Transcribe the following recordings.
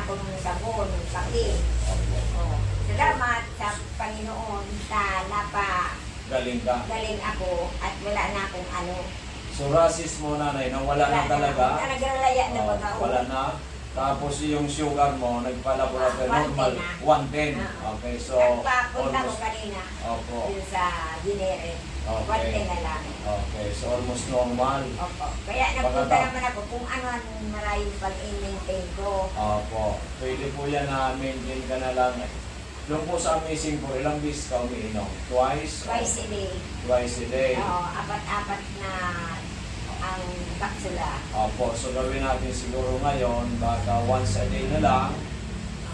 ako ng sabon, ng kape. Oh. Salamat sa Panginoon sa Galing ka. galing ako at wala na akong ano. Psoriasis mo, nanay, nang wala na talaga. Nagralaya na baga. Wala na. Tapos yung sugar mo, nagpa-laboratory 110 normal, na. 110. Okay, so Nagpapunta ko almost, kanina. opo. Yun sa Ginere. Okay. 110 na lang. Okay, so almost normal. Opo. Kaya nagpunta naman ako kung ano ang maraming pag-maintain ko. Opo. Pwede po yan na maintain ka na lang. Doon po sa Amazing po, ilang beses ka umiinom? Twice? Twice a day. Twice a day. Oo, apat-apat na ang kapsula. Opo, so gawin natin siguro ngayon, baka once a day na lang.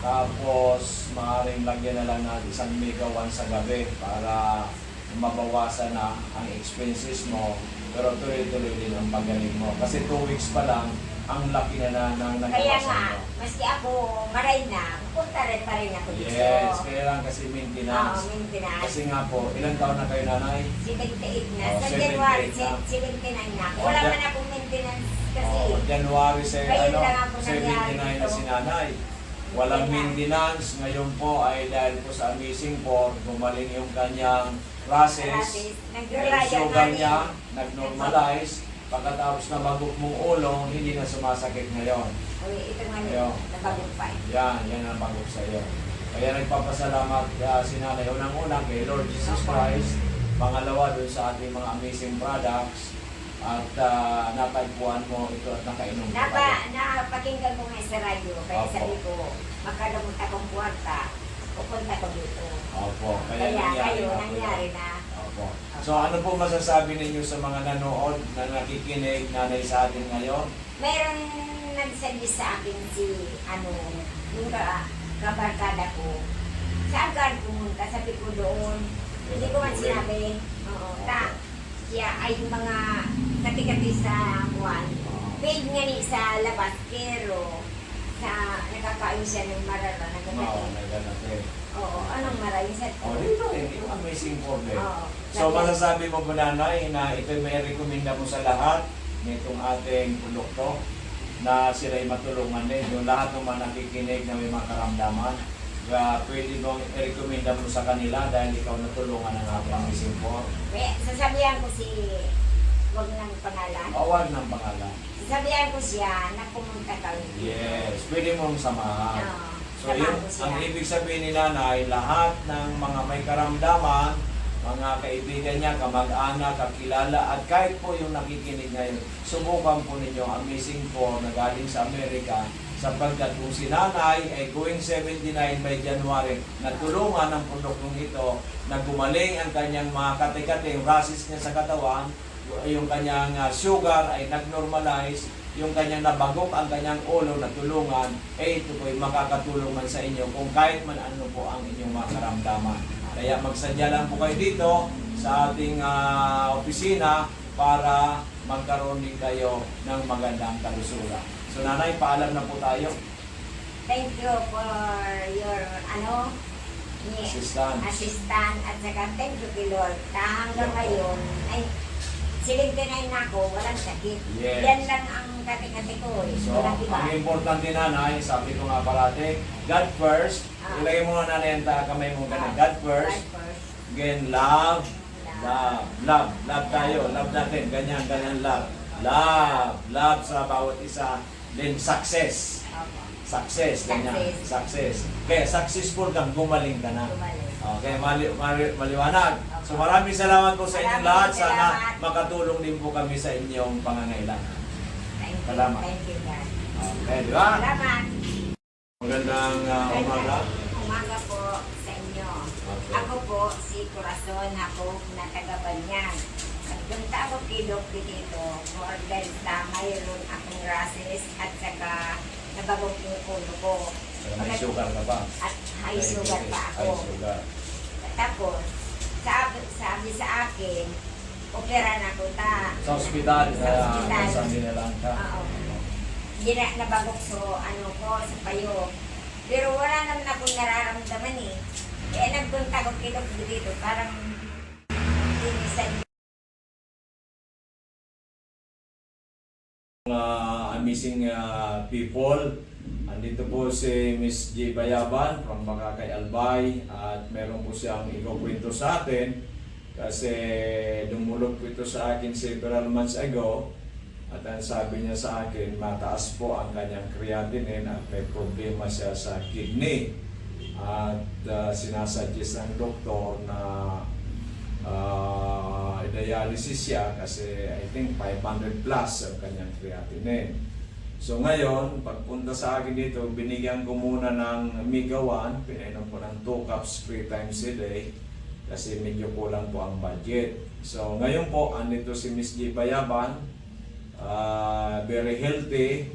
Tapos, maaaring lagyan na lang natin isang mega once sa gabi para mabawasan na ang expenses mo. Pero tuloy-tuloy din ang pagaling mo. Kasi 2 weeks pa lang, ang laki na ng Kaya nagawasan nga, mo. maski ako maray na, punta rin pa rin ako dito. Yes, kailangan kasi Oo, maintenance. maintenance. Kasi nga po, ilang taon na kayo, nanay? 78 na. Oh, Sa 78 January, na. 79 na ako. Oh, Wala Jan- man akong maintenance kasi. January sa Ngayon lang ako nangyari 79 na dito. si nanay. Walang maintenance. Ngayon po ay dahil po sa Amazing po, gumaling yung kanyang process. Nagralaya Yung sugar na niya, nag-normalize. Pagkatapos na bagok mong ulo, hindi na sumasakit ngayon. Uy, ito nga Ayaw. nabagupay. Yan ang bagok sa iyo. Kaya nagpapasalamat si nanay. Unang-unang kay Lord Jesus Christ. Pangalawa doon sa ating mga amazing products. At natagpuan mo ito at nakainom ka pa. Napakinggan ko nga sa radyo, kaya Opo. sabi ko, makadamot akong kwarta, pupunta ko dito. Opo, Kaya nangyari kayo, na po nangyari yun. na. Opo. So ano po masasabi ninyo sa mga nanood na nakikinig nanay sa atin ngayon? Meron nagsabi sa akin si, yung kabarkada ko, saan ka pumunta? Sabi ko doon, hindi ko man sinabi, siya ay yung mga kati-kati sa buwan. Paid nga ni sa labas, pero nakakain siya ng marara na Oo, ganati. naganapin. Oo, anong marara? Sa Dito yung amazing problem. Oo. So masasabi mo po nanay na ito may rekomenda mo sa lahat nitong ating produkto na sila'y matulungan din. Yung lahat ng mga nakikinig na may mga karamdaman, pwede mong i-recommenda mo sa kanila dahil ikaw natulungan ng ating amazing po. Sasabihan ko wag ng pangalan. Awag ng pangalan. Sasabihan ko siya na pumunta ka dito. Yes, pwede mong samahan. Oo, So samahan yun, ko siya. ang ibig sabihin ni nanay, lahat ng mga may karamdaman, mga kaibigan niya, kamag-anak, kakilala, at kahit po yung nakikinig ngayon, subukan po ninyo ang amazing po na galing sa Amerika, sapagkat kung si nanay ay going 79 by January, natulungan ng produktong ito, na gumaling ang kanyang mga kati-kati, rashes niya sa katawan, yung kanyang sugar ay nag-normalize, yung kanyang nabagok ang kanyang ulo na tulungan, ito po ay makakatulong man sa inyo kung kahit man ano po ang inyong mga karamdaman. Kaya magsadya lang po kayo dito sa ating opisina para magkaroon din kayo ng magandang kalusugan. So nanay, paalam na po tayo. Thank you for your assistant at saka thank you kay Lord. Hanggang ngayon, ay 79 na ako, walang sakit. Yes. Yan lang ang kati-kati ko. So, Walang iba. ang importante nanay, sabi ko nga parate, God first. Ilagay mo nga nanay ang kamay mo ganun. God first. God first. Again, love. Love tayo. Love natin. Ganyan, love. Love sa bawat isa. Then, success. Opo. Success, ganyan. Success. Kaya, successful kang gumaling ka na. Gumaling. Okay, maliwanag. So, maraming salamat po sa inyong lahat. Sana Salamat. makatulong din po kami sa inyong pangangailangan. Thank you. Salamat. Thank you, God. Okay, di ba? Salamat. Magandang umaga. Umaga po sa inyo. Okay. Ako po si Corazon, ako na taga-Banyan. Nagpunta ako kay Doc dito for dahil sa mayroon akong rashes at saka nabagok yung ulo ko. So, may sugar ka pa. At high sugar pa ako. High sugar. Tapos, sabi sa akin, opera na ko ta. Sa ospital, Sa ospital. sabi nilang ka. Oo. Hindi na nabagok ko, sa payo. Pero wala naman akong nararamdaman eh. Kaya nagpunta ko kay Doc dito, parang linisan. Amazing people, Andito po si Miss G. Bayaban from Makakay Albay at meron po siyang ikukwento sa atin kasi dumulog po ito sa akin several months ago at ang sabi niya sa akin mataas po ang kanyang creatinine at may problema siya sa kidney at sinasuggest ng doktor na dialysis siya kasi I think 500 plus ang kanyang creatinine. So ngayon, pagpunta sa akin dito, binigyan ko muna ng Omega 1, pinainom ko ng 2 cups 3 times a day kasi medyo kulang po ang budget. So ngayon po, andito si Miss G. Bayaban, very healthy,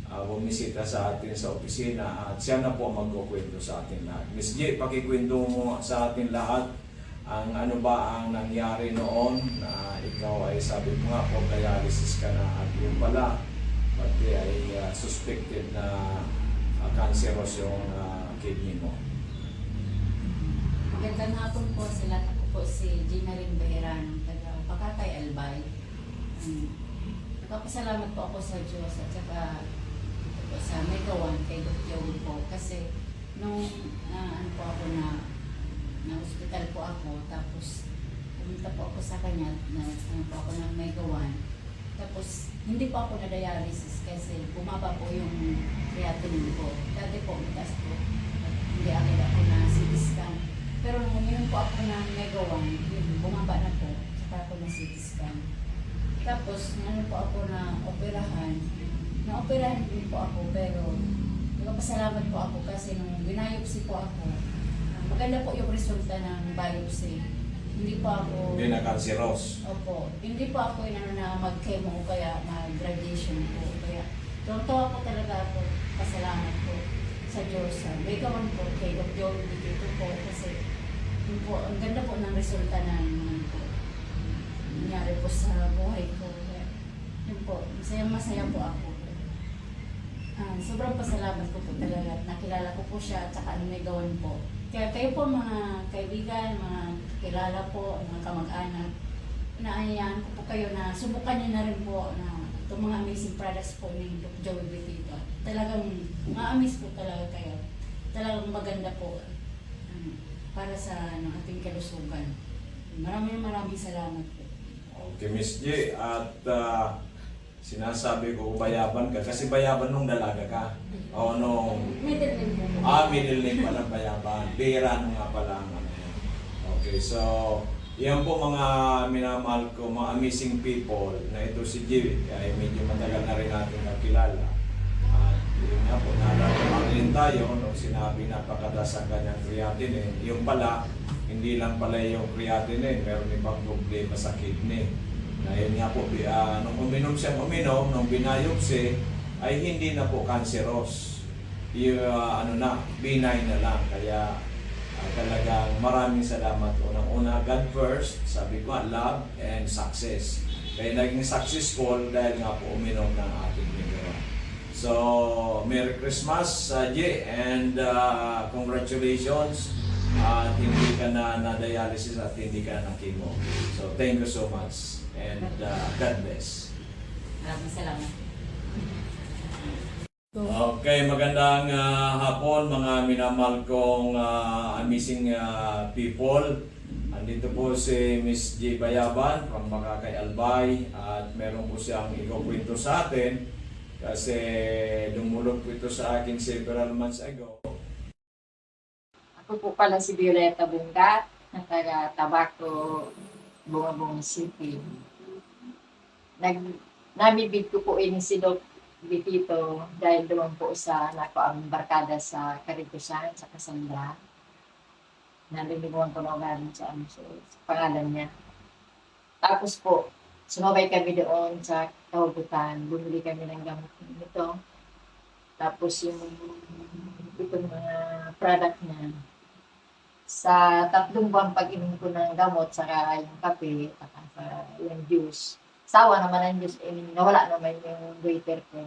bumisita sa atin sa opisina at siya na po magkukwento sa atin lahat. Miss G, pakikwento mo sa atin lahat ang ano ba ang nangyari noon na ikaw ay sabi mo nga po dialysis ka na at yung pala pati ay suspected na cancerous yung kidney mo. Magandang hapon po sila. Ako po si Gina Rimbera ng taga Makakay Albay. Nagpapasalamat po ako sa Diyos at saka po sa Omega 1 kay Dr. Joey po kasi nung ano po ako na hospital po ako tapos pumunta po ako sa kanya na ano po ako ng Omega 1 tapos hindi pa ako na-dialysis kasi bumaba po yung creatinine ko. Dati po mataas po at hindi agad ako na CT scan. Pero nung uminom po ako ng Omega 1, bumaba na po saka ako na CT scan. Tapos ano po ako na operahan. Na-operahan din po ako pero nagpasalamat po ako kasi nung binayopsy po ako, maganda po yung resulta ng biopsy. Hindi pa ako... Hindi na cancerous. Opo. Hindi pa ako inano na mag-chemo o kaya mag-radiation po. Kaya tuwa po talaga ako. Pasalamat po sa Diyos. May gawan po kay Dr. Joey dito po kasi yun po, ang ganda po ng resulta ng po, nangyari po sa buhay ko. Kaya, yun po, masaya po ako. Sobrang pasalamat ko po talaga. Nakilala ko po siya at saka may gawan po. Kaya kayo po mga kaibigan, mga kilala po, mga kamag-anak, inaanyayahan ko po kayo na subukan niyo na rin po na itong mga amazing products po ni Dr. Joey Betito. Talagang ma-amaze po talaga kayo. Talagang maganda po para sa ating kalusugan. Maraming salamat po. Okay, Miss G. At sinasabi ko bayaban ka kasi bayaban nung dalaga ka. O nung... Middle name po. Middle name pala bayaban. Bira nga pala ang ano yun. Okay, so yan po mga minamahal ko, mga amazing people na ito si G. Ay medyo matagal na rin natin nakilala. At yun nga po, nalalaman rin tayo nung sinabi napakataas ang kanyang creatinine. Yung pala, hindi lang pala yung creatinine, meron ibang problema sa kidney. Na yun nga po, nung uminom siyang nung binayopsy, ay hindi na po cancerous. Yung benign na lang. Kaya talagang maraming salamat. Unang-una, God first, sabi ko, love and success. Kaya naging successful dahil nga po uminom ng ating Omega 1. So, Merry Christmas, J, and congratulations. At hindi ka na na-dialysis at hindi ka na chemo. So, thank you so much. And God bless. Maraming salamat. Okay, magandang hapon mga minamahal kong amazing people. Andito po si Miss G. Bayaban from Makakay Albay at meron po siyang ikukwento sa atin kasi dumulog po ito sa akin several months ago. Ako po pala si Violeta Bunga, na taga Tabaco, Bungabong City. Namibig ko po ini si Doc Betito dahil doon po sa nako ang barkada sa Caritusan, sa Cassandra. Nalilimuan ko na ugaling sa pangalan niya. Tapos po, sumabay kami doon sa Kahubutan. Bumili kami ng gamot nito. Tapos yung itong mga product niya. Sa 3 buwan pag-inom ko ng gamot, saka yung kape, saka yung juice. Sawa naman ang juice, nawala naman yung waiter ko.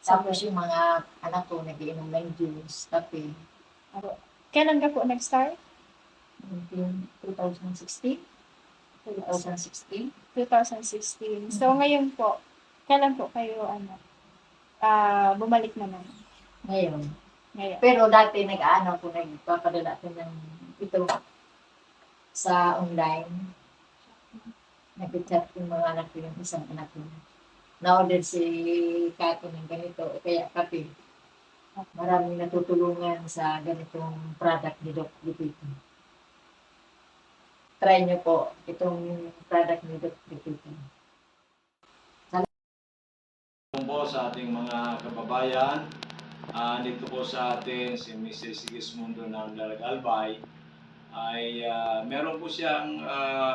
Tapos yung mga anak ko, nag-inom ng juice, kape. Kailan ka po nag-start? 2016? 2016? 2016. So, ngayon po, kailan po kayo, bumalik naman Ngayon. ngayon. Pero dati nag-ano ko, nagpapadala ko ng ito sa online. Nag-chat yung mga anak ko, yung isang anak ko. Na-order si Kato ng ganito, o kaya kape. Maraming natutulungan sa ganitong product ni Doc Lupito. Try nyo po itong product ni Doc Lupito. Po sa ating mga kababayan, dito po sa atin si Mrs. Sigismundo ng Albay ay meron po siyang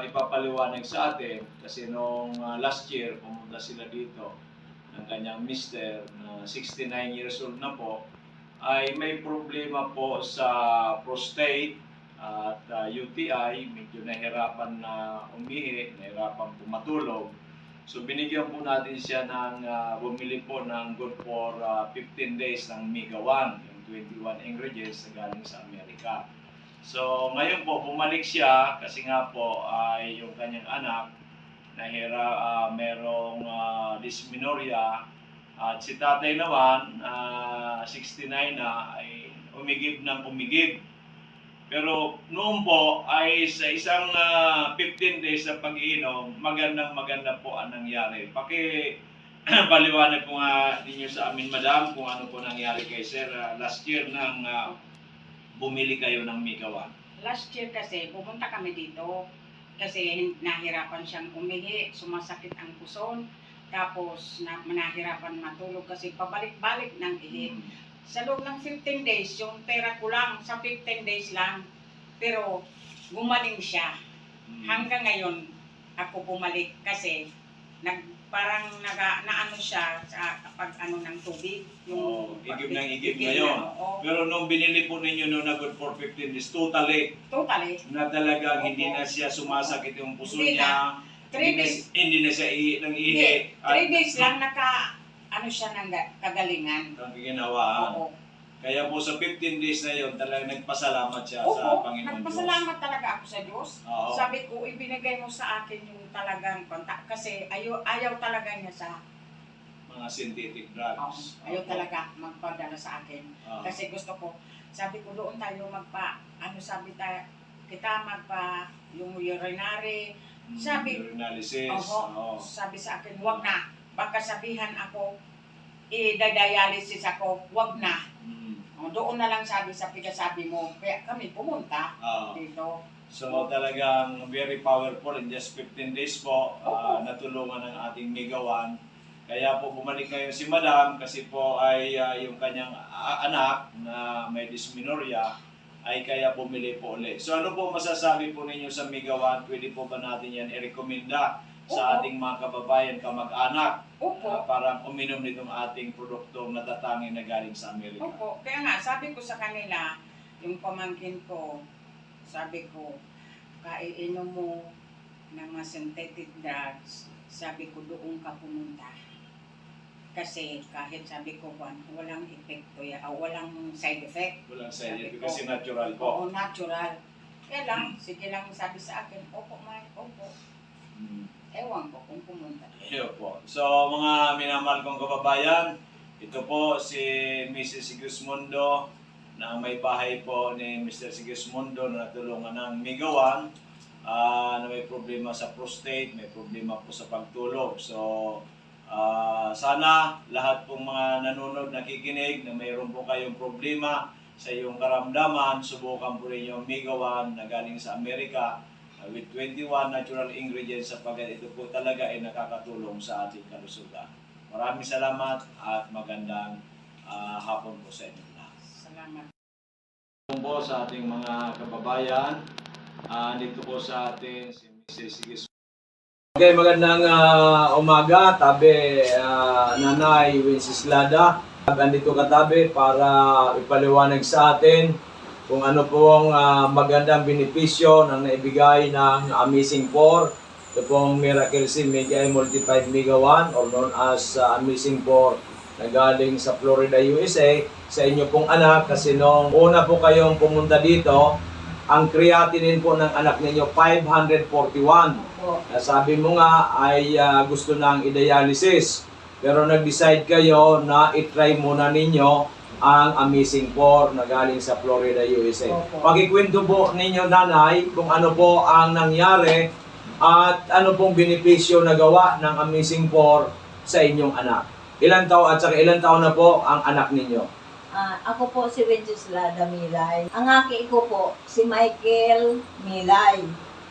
ipapaliwanag sa atin kasi noong last year pumunta sila dito ng kanyang mister na 69 years old na po ay may problema po sa prostate at UTI, medyo nahirapan na umihi, nahirapan po matulog. So binigyan po natin siya ng bumili po ng good for 15 days ng Mega 1, yung 21 ingredients na galing sa Amerika. So ngayon po bumalik siya kasi nga po ay yung kanyang anak na merong dysmenorrhea at si tatay naman 69 na ay umigib ng umigib. Pero noon po ay sa isang 15 days na pag-iinom, maganda po ang nangyari. Paliwanag po nga ninyo sa amin, madam, kung ano po nangyari kay sir last year nang bumili kayo ng Mega 1. Last year kasi, pumunta kami dito kasi nahirapan siyang umihi, sumasakit ang puson, tapos nahirapan matulog kasi pabalik-balik ng ihi. Sa loob ng 15 days, yung pera ko lang, sa 15 days lang, pero gumaling siya. Hanggang ngayon, ako bumalik kasi parang naano siya sa pag ano ng tubig. Yung Igib ng igib ngayon. Pero nung binili po ninyo noon na good for 15 days, totally na talagang hindi na siya sumasakit yung puso Hindi niya. 3 days. Hindi na siya nang ihi. 3 days lang ano siya ng kagalingan. Ang ginawaan. Oo. Kaya po sa 15 days na yun, talagang nagpasalamat siya sa Oo, Panginoon Diyos. nagpasalamat talaga ako sa Diyos. Oo. Sabi ko, ibinigay mo sa akin yung talagang kontak. Kasi ayaw talaga niya sa, Mga synthetic drugs. ayaw talaga magpadala sa akin. Oo. Kasi gusto ko, sabi ko doon tayo kita yung urinary. Sabi, Urinalysis. Oo. sabi sa akin, wag na. Baka sabihan ako, i-dialysis ako, wag na. Doon na lang sabi sa pinasabi mo. Kaya kami pumunta Oo. dito. So talagang very powerful in just 15 days po, Opo. natulungan ng ating Mega 1. Kaya po bumalik ngayon si Madam kasi po ay yung kanyang anak na may dysmenorrhea ay kaya bumili po ulit. So ano po masasabi po ninyo sa Mega 1? Pwede po ba natin yan i-recommenda sa ating mga kababayan, kamag-anak, Opo. para uminom nitong ating produktong natatanging na galing sa Amerika? Opo. Kaya nga, sabi ko sa kanila, yung pamangkin ko, sabi ko, kaiinom mo ng mga synthetic drugs, sabi ko doon ka pumunta. Kasi kahit sabi ko, walang epekto yan, walang side effect. Walang side Sabi effect ko, kasi natural po. Oo, natural. Kaya lang, sige lang sabi sa akin, opo, opo. Ewan ko kung pumunta. Iyo po. So mga minamahal kong kababayan, ito po si Mrs. Sigismundo na may bahay po ni Mr. Sigismundo na natulungan ng Mega 1 na may problema sa prostate, may problema po sa pagtulog. So sana lahat pong mga nanonood, nakikinig na mayroon po kayong problema sa iyong karamdaman, subukan po rin yung Mega 1 na galing sa Amerika with 21 natural ingredients sapagkat ito po talaga ay nakakatulong sa ating kalusugan. Maraming salamat at magandang hapon po sa inyo lahat. Salamat. Po sa ating mga kababayan, dito po sa atin si Mrs. Sigismundo. Okay, magandang umaga, tabi Nanay Wenceslada. Andito katabi para ipaliwanag sa atin kung ano pong magandang benepisyo na naibigay ng Amazing 4. Ito pong Miracle Seed Mega Multiplied Mega 1 or known as Amazing 4 na galing sa Florida, USA sa inyo pong anak kasi nung una po kayong pumunta dito, ang creatinine po ng anak ninyo 541. Sabi mo nga ay gusto nang i-dialysis. Pero nag-decide kayo na itry muna ninyo ang Amazing 4 na galing sa Florida, USA. Opo. Pakikwento po ninyo, nanay, kung ano po ang nangyari at ano pong benepisyo na gawa ng Amazing 4 sa inyong anak. Ilan taon at saka ilan taon na po ang anak ninyo? Ako po si Wenceslada Milay. Ang aki ko po, si Michael Milay.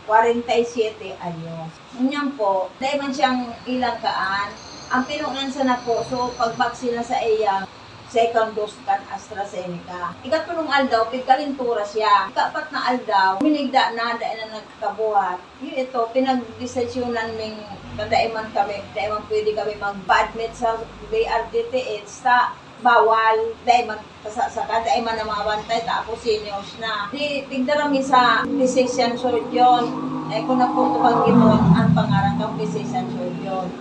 47 anyos. Ganyan po, dahil man siyang ilang kaan, ang pinunansa na po, so pagbaksina sa iyang second dose kan AstraZeneca. Ikatulong aldaw, pigkalintura siya. Ikapat na aldaw, minigda na, dahil na nagkabuhat. Yun ito, pinag-desisyonan ng kadaiman kami, daiman pwede kami mag-admit sa BRTTH sa bawal, daiman pasasaka, daiman na mga bantay, tapos seniors na. Di, pigdarami sa physician surgeon. Kung na po tumagimon, ang pangarang kang physician surgeon.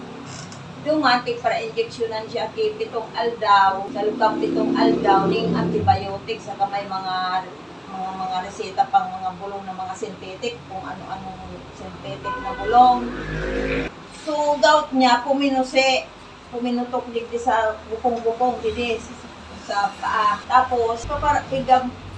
Dumating para injeksyonan siya kay pitong aldaw, sa lukang pitong aldaw, ning antibiotic, saka may mga reseta pang mga bulong na mga synthetic, kung ano-anong synthetic na bulong. So, gout niya, puminutok digdi sa bukong-bukong, digdi sa paa. Tapos,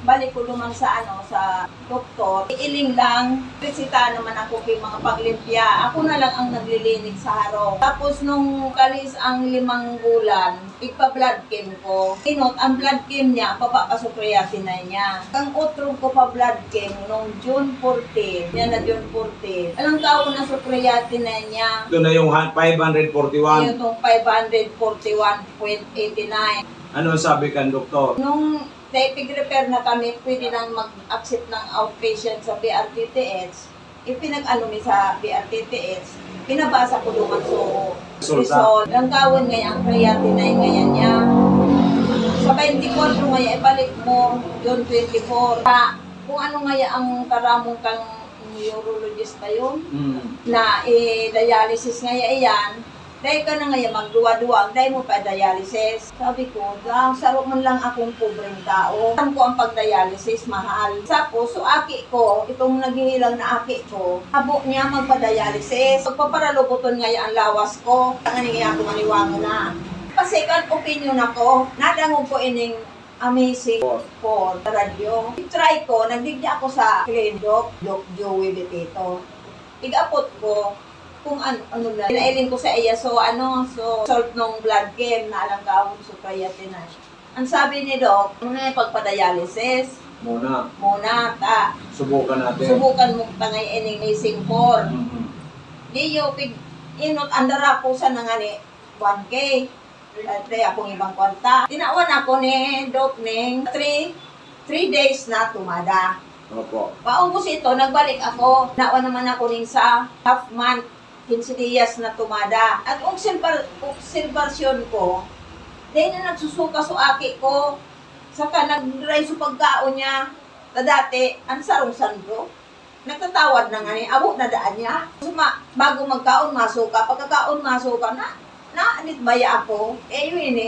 balik ko naman sa sa doktor. Iiling lang, resita naman ako kay mga paglimpya. Ako na lang ang naglilinig sa harong. Tapos nung kalis ang 5 bulan, igpa-blood chem ko. Inot, ang blood chem niya, papapasukreatin na niya. Ang utro ko pa blood chem nung June 14. Yan na June 14. Alang taon na sukreatin na niya. Ito na yung 541. Yung 541.89. Ano sabi kan doktor? Nung pig-repair na kami, pwede nang mag-accept ng outpatient sa BRTTH. Ipinag-ano mi sa BRTTH, pinabasa ko doon result. Ang kawin ngayon, ang creatinine ngayon niya. Sa 24 ngayon, ibalik mo, June 24. Kung ano ngayon ang karamong kang neurologist na yun, na dialysis ngayon yan, dahil ka na ngayon magduwa-duwa, dahil mo pa dialysis. Sabi ko, sarap man lang akong pobreng tao. Alam ko ang pag-dialysis, mahal. Tapos, so aki ko, itong naghihilang na aki ko, habo niya magpa-dialysis. Pagpaparalubuton ngayon ang lawas ko, ang nangyayari ko maniwango na. Second opinion ako, nadangog ko ining Amazing 4 radyo. I-try ko, nagdigya ako sa Doc Joey Betito. Igapot ko, kung ano lang. Pinailing ko sa iya, so salt nung blood chem na alang kaon so creatinine. Ang sabi ni Doc, muna yung pagpa-dialysis. Muna. Subukan natin. Subukan mo tangay ining Amazing 4. Di yung inot andara ko sa nangani 1K. At akong ibang kwanta. Tinawan ako ni Doc ning 3 days na tumada. Opo. Paubos ito, nagbalik ako. Nawa naman ako ning sa half month. 15 días na tumada. At obserbasyon ko, dahil na nagsusuka sa aki ko, saka nag-dry sa pagkaon niya, na dati, ang sarong sandro, nagtatawad na nga niya, abo na daan niya. Bago magkaon, masuka. Pagkakaon, masuka na anit baya ako. Yun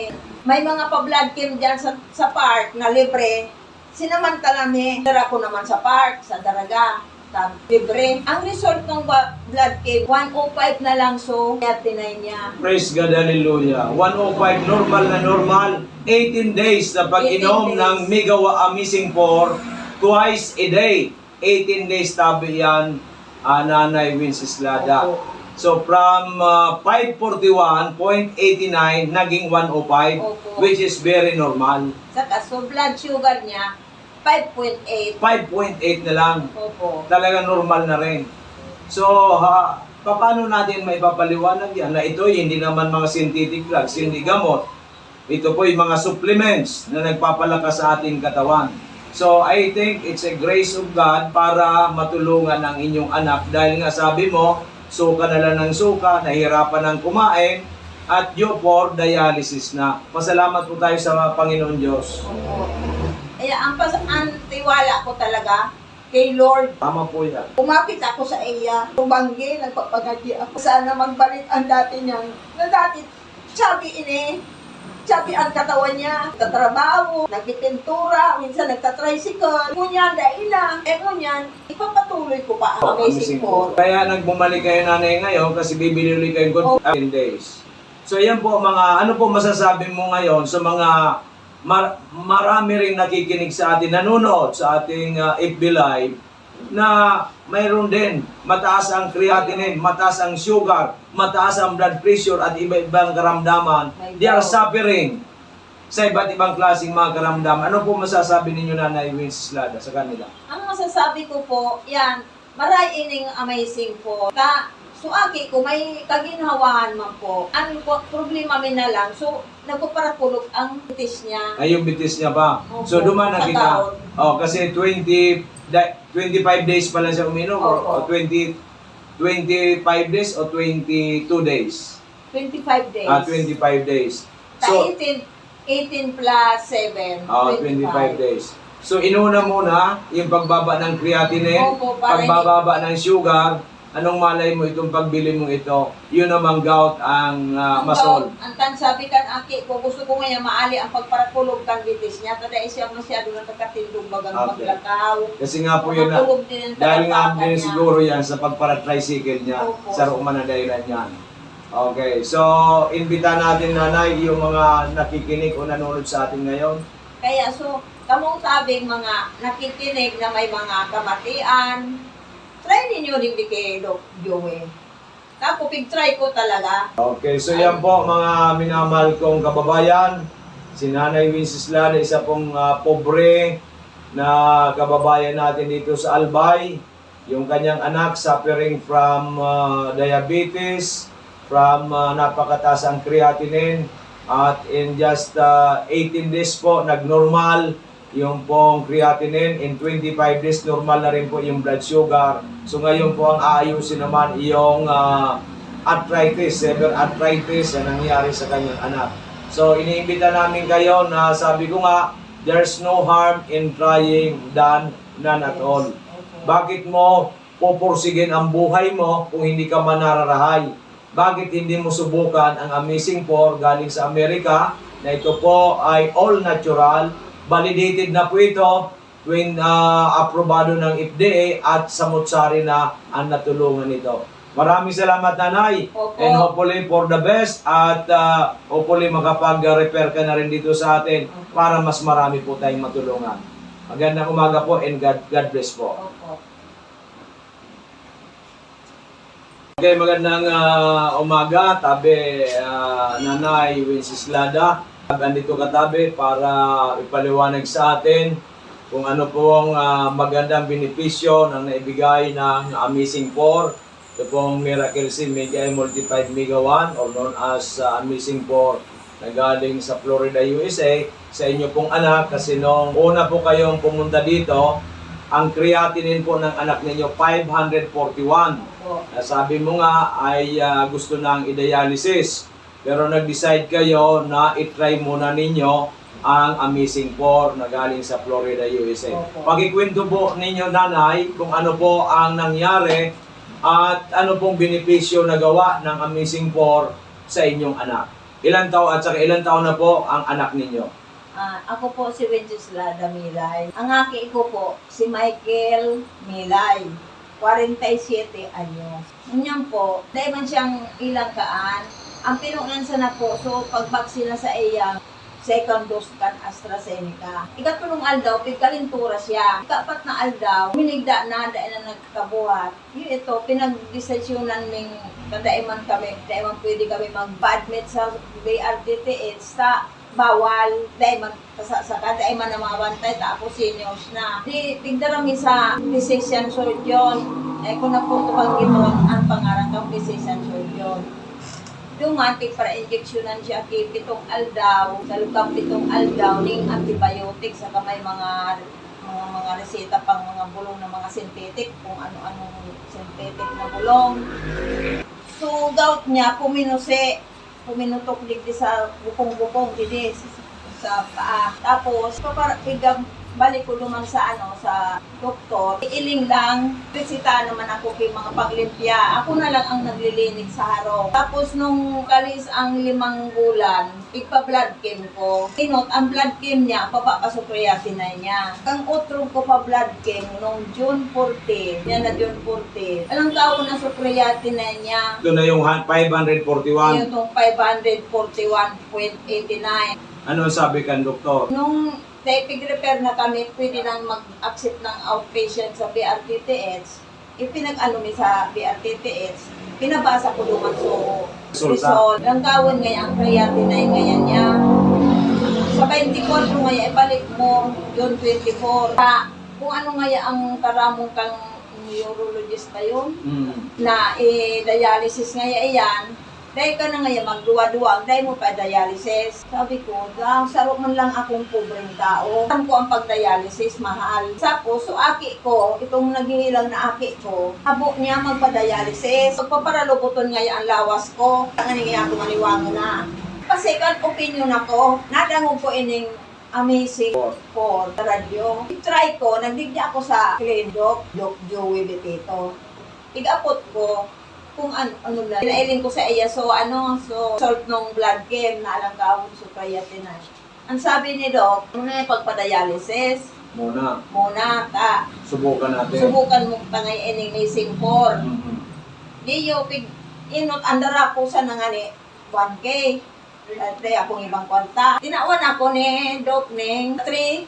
may mga pa-blood chem dyan sa park na libre. Sinamantala mi, dara ko naman sa park, sa Daraga. Libre. Ang result ng blood chem, 105 na lang, so creatinine niya. Praise God, hallelujah. 105, normal. 18 days na pag-inom 18 days. ng Megawa Amazing 4 twice a day. 18 days tabi yan, Nanay Wenceslada. Opo. So from 541.89 naging 105, Opo. which is very normal. Saka, so blood sugar niya, 5.8. 5.8 na lang. Opo. Talaga normal na rin. So, paano natin maipapaliwanag yan na ito hindi naman mga synthetic drugs, hindi gamot. Ito po yung mga supplements na nagpapalakas sa ating katawan. So, I think it's a grace of God para matulungan ang inyong anak dahil nga sabi mo, suka na lang ng suka, nahirapan ng kumain, at due for dialysis na. Pasalamat po tayo sa Panginoon Diyos. Opo. Kaya ang tiwala ko talaga kay Lord. Tama po yan. Umapit ako sa iya, tumanggi, nagpapagati ako. Sana magbalik ang dati niyang, na dati, sabi ang katawan niya, nagtatrabaho, nagpipintura, minsan nagtatricycle. Ngunyan, dahil lang. Ngunyan, ipapatuloy ko pa ang Amazing 4. Kaya nagbumalik kayo nanay ngayon kasi bibili ulit kayo 10 days. So yan po mga, ano po masasabi mo ngayon sa mga marami ring nakikinig sa atin, nanonood sa ating FB Live, na mayroon din mataas ang creatinine, mataas ang sugar, mataas ang blood pressure at iba-ibang karamdaman. They are suffering sa iba't ibang klaseng mga karamdaman. Ano po masasabi ninyo, Nanay Wenceslada, sa kanila? Ang masasabi ko po, yan, maray ining amazing po. So aki ko, may kaginhawaan man po. Ang problema min na lang, so nagpaparapulog ang bitis niya. Ay, yung bitis niya ba? Opo. So duman na Sa kita. taon. Oh, kasi 25 days pa lang siya uminom o Opo. 25 days o 22 days? 25 days. 25 days. So, So, 18 plus 7, 25 days. So, inuna muna yung pagbaba ng creatinine, Opo, para pagbababa ng sugar. Anong malay mo itong pagbili mong ito? Yun namang gout ang masol. Ang tansabi kan aki ko, gusto ko ngayon maali ang pagparapulog kang bitis niya. Kada siya masyado ng kakatindong bagang Okay. maglakaw. Kasi nga po yun na, Makatulog din ang dahil nga talapakan din niya. siguro yan sa pagpara-tricycle niya, Opo. sa ruman na dahilan yan. Okay, so imbita natin, Nanay, yung mga nakikinig o nanonood sa atin ngayon. Kaya so, kamong sabing mga nakikinig na may mga kamatian, try ninyo rin di kay Doc Joey. Tapos pig-try ko talaga. Okay, so yan po mga minamahal kong kababayan. Si Nanay Wenceslada, isa pong pobre na kababayan natin dito sa Albay. Yung kanyang anak suffering from diabetes, from napakataas ang creatinine, at in just 18 days po nagnormal yung pong creatinine. In 25 days normal na rin po yung blood sugar. So ngayon po ang aayusin naman yung arthritis, severe arthritis na nangyari sa kanyang anak. So iniimbita namin kayo na sabi ko nga, there's no harm in trying than none at all. Bakit mo pupursigin ang buhay mo kung hindi ka manararahay? Bakit hindi mo subukan ang Amazing 4 galing sa Amerika na ito po ay all natural, validated na po ito, aprobado ng FDA at samut-sari na ang natulungan nito. Maraming salamat, Nanay. Opo. And hopefully for the best at hopefully makapag-repair ka na rin dito sa atin para mas marami po tayong matulungan. Magandang umaga po and God bless po. Opo. Okay, magandang umaga, tabi Nanay Wenceslada. Andito katabi para ipaliwanag sa atin kung ano pong magandang benepisyo ng naibigay ng Amazing 4. Ito pong Miracle C Mega Multiplied Mega 1 or known as Amazing 4 na galing sa Florida, USA sa inyo pong anak, kasi nung una po kayong pumunta dito, ang creatinine po ng anak ninyo 541. Sabi mo nga ay gusto nang i-dialysis. Pero nag-decide kayo na i-try muna ninyo ang Amazing 4 na galing sa Florida, USA. Pakikwento po ninyo, Nanay, kung ano po ang nangyari at ano pong benepisyo na gawa ng Amazing 4 sa inyong anak. Ilan taon at saka ilan taon na po ang anak ninyo? Ako po si Wenceslada Milay. Ang aki ko po si Michael Milay. 47 anyos. Ganyan po, dahil man siyang ilang kaan, ang pinunansa na po, so pagbaksina sa iyang second dose kan AstraZeneca. Ikatulong aldaw, pigkalintura siya. Ikapat na aldaw, minigda na, dahil na nagkabuhat. Yun ito, pinag-desisyonan ng kadaiman kami, daiman pwede kami mag-admit sa BRDTH sa bawal, dahil magkasasaka, dahil man na mga bantay, tapos seniors na. Di, pigdarami sa physician surgeon. Kung naputuwag ito, ang pangarang kang physician surgeon. Dumating para injeksyonan siya kay pitong aldaw, sa lukang pitong aldaw, ning antibiotic, saka may mga reseta pang mga bulong ng mga synthetic, kung ano-anong synthetic na bulong. So, gout niya, puminutok digdi sa bukong-bukong, digdi sa paa. Tapos, balik ko naman sa sa doktor, iiling lang, bisita naman ako kay mga paglimpya. Ako na lang ang naglilinig sa harong. Tapos nung kalis ang 5 bulan, igpa-blood chem ko. Inot, ang blood chem niya, papapasukreatinay niya. Ang utro ko pa blood chem nung June 14, yan na June 14. Alang taon na sukreatinay niya. Ito na yung 541. Yung itong 541.89. Ano sabi kan doktor? Nung pig-repair na kami, pwede nang mag-accept ng outpatient sa BRTTH. Ipinag-ano mi sa BRTTH, pinabasa ko naman result. Ang gawin ngayon, ang creatinine ngayon niya. Sa 24 ngayon, ibalik mo, June 24. Kung ano ngayon ang karamong kang neurologist na yun, na dialysis ngayon yan, dahil ka na ngayon magduwa-duwa, dahil mo pa dialysis. Sabi ko, saro man lang akong pobreng tao. Alam ko ang pag-dialysis, mahal. Tapos, so aki ko, itong naghihilang na aki ko, habo niya magpa-dialysis. Pagpaparalubuton ngayon ang lawas ko, ang nangyayari ako maniwango na. Kasi kan opinion ako, nadangog ko ining amazing for radyo. I-try ko, nagdigdi ako sa Doc Joey Betito. Igapot ko, kung ano lang. Pinailing ko sa iya, so salt nung blood chem na alang kaon so creatinine. Ang sabi ni Doc, muna yung pagpa-dialysis. Muna. Subukan natin. Subukan mo tangay ining missing 4. Di yo inot andara ko sa nangani 1K. Dati akong ibang kwanta. Tinawan ako ni Doc ning 3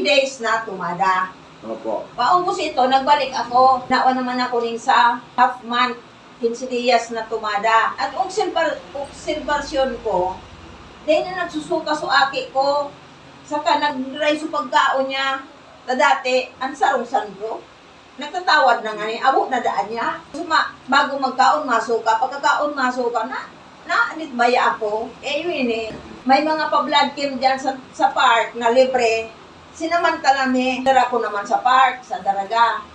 days na tumada. Opo. Paubos ito, nagbalik ako. Nawa naman ako ning sa half month. 15 días na tumada. At obserbasyon ko, dahil na nagsusuka so aki ko, saka nag-dry so pagkaon niya, na dati, ang sarungsan ko, nagtatawad na nga niya, abo na daan niya. Bago magkaon masuka, pagkakaon masuka, anit baya ako. Yun may mga pa-blood chem dyan sa park na libre. Sinamantala dara ko naman sa park, sa Daraga.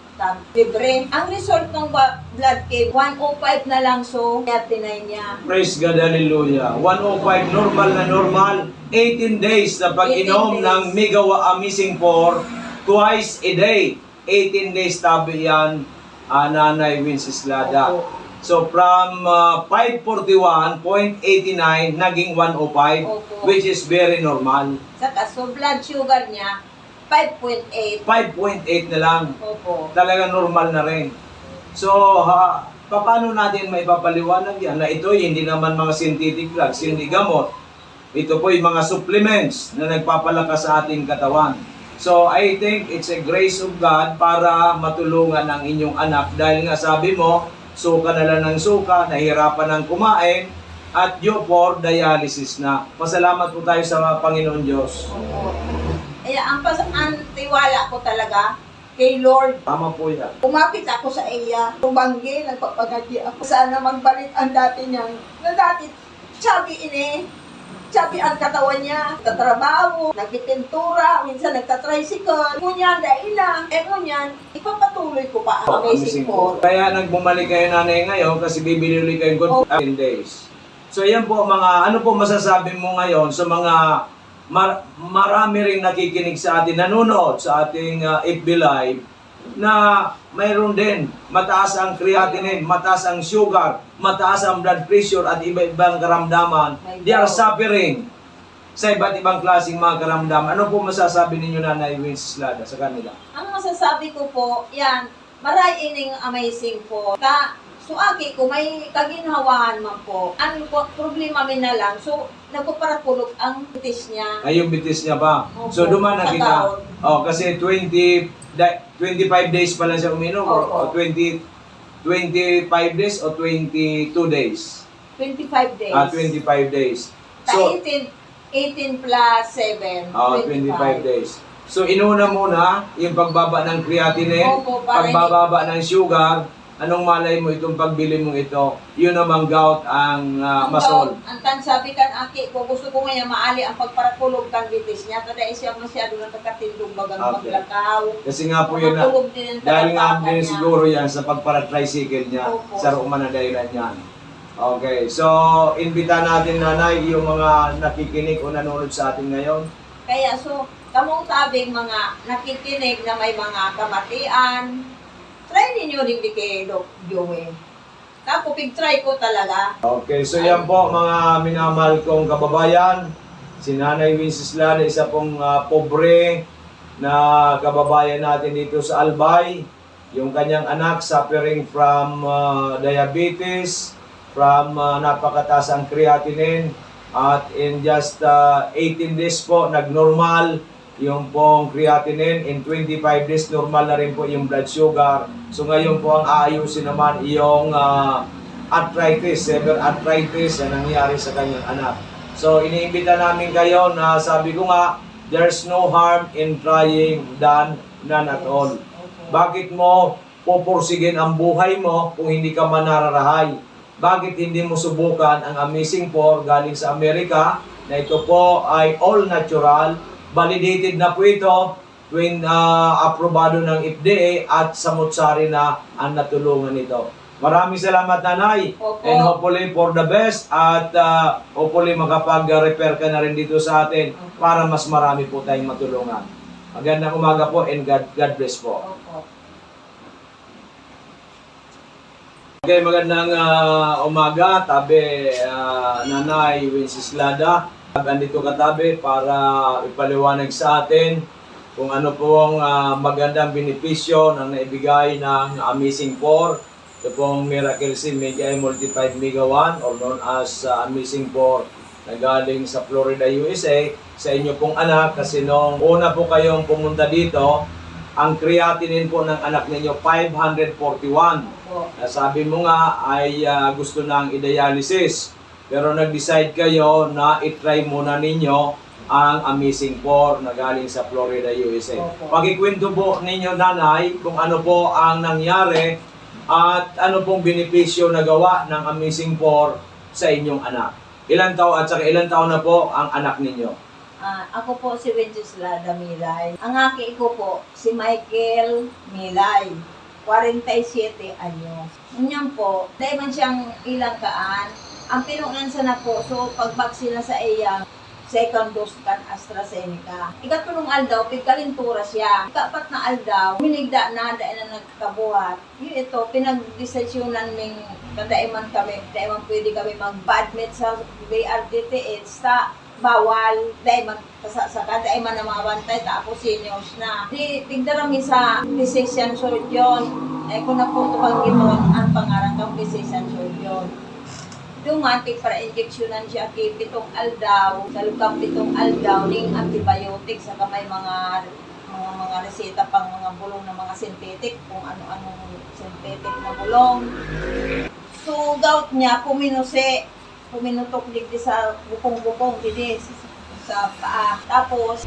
Libre. Ang result ng blood chem, 105 na lang so, creatinine niya. Praise God, hallelujah. 105, normal. 18 days na pag-inom 18 days. ng Megawa Amazing 4 twice a day. 18 days tabi yan, Nanay Wenceslada. Opo. So from 541.89 naging 105, Opo. which is very normal. Saka, so blood sugar niya, 5.8. 5.8 na lang. Opo. Talaga normal na rin. So, paano natin maipapaliwanag yan na ito hindi naman mga synthetic drugs, hindi gamot. Ito po yung mga supplements na nagpapalakas sa ating katawan. So, I think it's a grace of God para matulungan ang inyong anak dahil nga sabi mo, suka na lang ng suka, nahirapan ng kumain, at due for dialysis na. Pasalamat po tayo sa Panginoon Diyos. Opo. Kaya ang tiwala ko talaga kay Lord. Tama po yan. Umapit ako sa iya, tumanggi, nagpapagati ako. Sana magbalik ang dati niyang, na dati, sabi ang katawan niya, nagtatrabaho, nagpipintura, minsan nagtatricycle. Ngunyan, dahil lang. Ngunyan, ipapatuloy ko pa ang amazing po. po. Kaya nagbumalik kayo nanay ngayon kasi bibili ulit kayo good 10 days. So yan po mga, ano po masasabi mo ngayon sa mga marami ring nakikinig sa atin, nanonood sa ating FB Live na mayroon din mataas ang creatinine, mataas ang sugar, mataas ang blood pressure at iba-ibang karamdaman. They are suffering sa iba't ibang klaseng mga karamdaman. Ano po masasabi ninyo Nanay Wenceslada sa kanila? Ang masasabi ko po, yan, maray ining amazing po. So, aki ko, may kaginhawahan man po. Ang problema min na lang, so, nagpaparapulog ang bitis niya. Ay, yung bitis niya ba? Opo. So, duman na Sa kita. taon. Oh, kasi 25 days pa lang siya uminom o Opo. 25 days o 22 days? 25 days. 25 days. So, So, 18 plus 7, 25 days. So, inuna muna yung pagbaba ng creatinine, Opo, para pagbababa ng sugar. Anong malay mo itong pagbili mong ito? Yun namang gout ang masol. Ang tansabi kan aki ko, gusto ko ngayon maali ang pagparapulog kan bitis niya. Kada siya masyado na nakatindog bagang Okay. maglakaw. Kasi nga po yun na, Makatulog din ang dahil nga talampakan din niya. siguro yan sa pagpara-tricycle niya Opo. sa Roma na dahilan yan. Okay, so imbita natin nanay yung mga nakikinig o nanonood sa atin ngayon. Kaya so, kamong tabing mga nakikinig na may mga kamatian, try ninyo rin di kay Doc Joey. Tapos pig-try ko talaga. Okay, so yan po mga minamahal kong kababayan. Si Nanay Wenceslada, isa pong pobre na kababayan natin dito sa Albay. Yung kanyang anak suffering from diabetes, from napakataas ang creatinine, at in just 18 days po nagnormal yung pong creatinine. In 25 days normal na rin po yung blood sugar. So ngayon po ang aayusin naman yung arthritis, severe arthritis na nangyari sa kanyang anak. So iniimbita namin kayo na sabi ko nga, there's no harm in trying than none at all. Bakit mo pupursigin ang buhay mo kung hindi ka manararahay? Bakit hindi mo subukan ang Amazing 4 galing sa Amerika na ito po ay all natural, validated na po ito, aprobado ng FDA at samut-sari na ang natulungan nito. Maraming salamat, Nanay. Opo. And hopefully for the best at hopefully makapag-repair ka na rin dito sa atin para mas marami po tayong matulungan. Magandang umaga po and God bless po. Opo. Okay, magandang umaga, tabi Nanay Wenceslada. Andito katabi para ipaliwanag sa atin kung ano pong magandang benepisyo na naibigay ng Amazing 4. Ito pong Miracle Seed Mega Multiplied Mega 1 or known as Amazing 4 na galing sa Florida, USA sa inyo pong anak kasi nung una po kayong pumunta dito, ang creatinine po ng anak ninyo 541. Sabi mo nga ay gusto nang i-dialysis. Pero nag-decide kayo na i-try muna ninyo ang Amazing 4 na galing sa Florida, USA. Pakikwento po ninyo, Nanay, kung ano po ang nangyari at ano pong benepisyo na gawa ng Amazing 4 sa inyong anak. Ilan taon na po ang anak ninyo? Ako po si Wenceslada Milay. Ang aki ko po si Michael Milay. 47 anyos. Ganyan po, dahil man siyang ilang kaan, ang pinunansa na po, so pagbaksina sa iya, second dose kan AstraZeneca. Ikatulong aldaw, pigkalintura siya. Ikapat na aldaw, minigda na, dahil na nagkabuhat. Yun ito, pinag-desisyonan ming kadaiman kami, daiman pwede kami mag-admit sa BRTTH sa bawal, dahil magkasasaka, dahil man na mga bantay, tapos seniors na. Di, tigdarami sa physician surgeon. Kung na po ito pag ginoon, ang pangarang kang physician surgeon. Dumating para injeksyonan siya kay pitong aldaw, sa lukang pitong aldaw, ning antibiotics, saka may mga reseta pang mga bulong na mga synthetic, kung ano-anong synthetic na bulong. So, gout niya, puminutok digdi sa bukong-bukong, digdi sa paa. Tapos,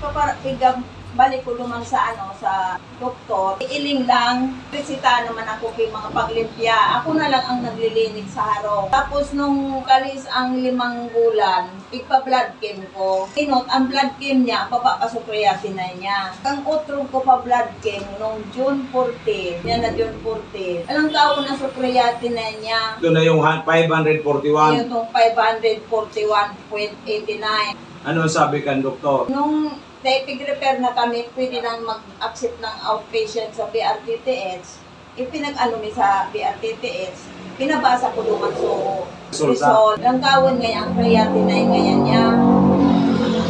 balik ko naman sa sa doktor. Iiling lang, resita naman ako kay mga paglimpya. Ako na lang ang naglilinig sa harong. Tapos nung kalis ang 5 bulan, ippa-blood chem ko. Inot, ang blood chem niya, papapasukreatinay niya. Ang utro ko pa blood chem nung June 14. Yan na June 14. Alang taon na sukreatinay niya. Ito na yung 541. Yung 541.89. Ano sabi kan doktor? Nung pig-repair na kami, pwede nang mag-accept ng outpatient sa BRTTH. Ipinag-ano mi sa BRTTH, pinabasa ko naman result. Langkawan ngayon ang creatinine ngayon niya.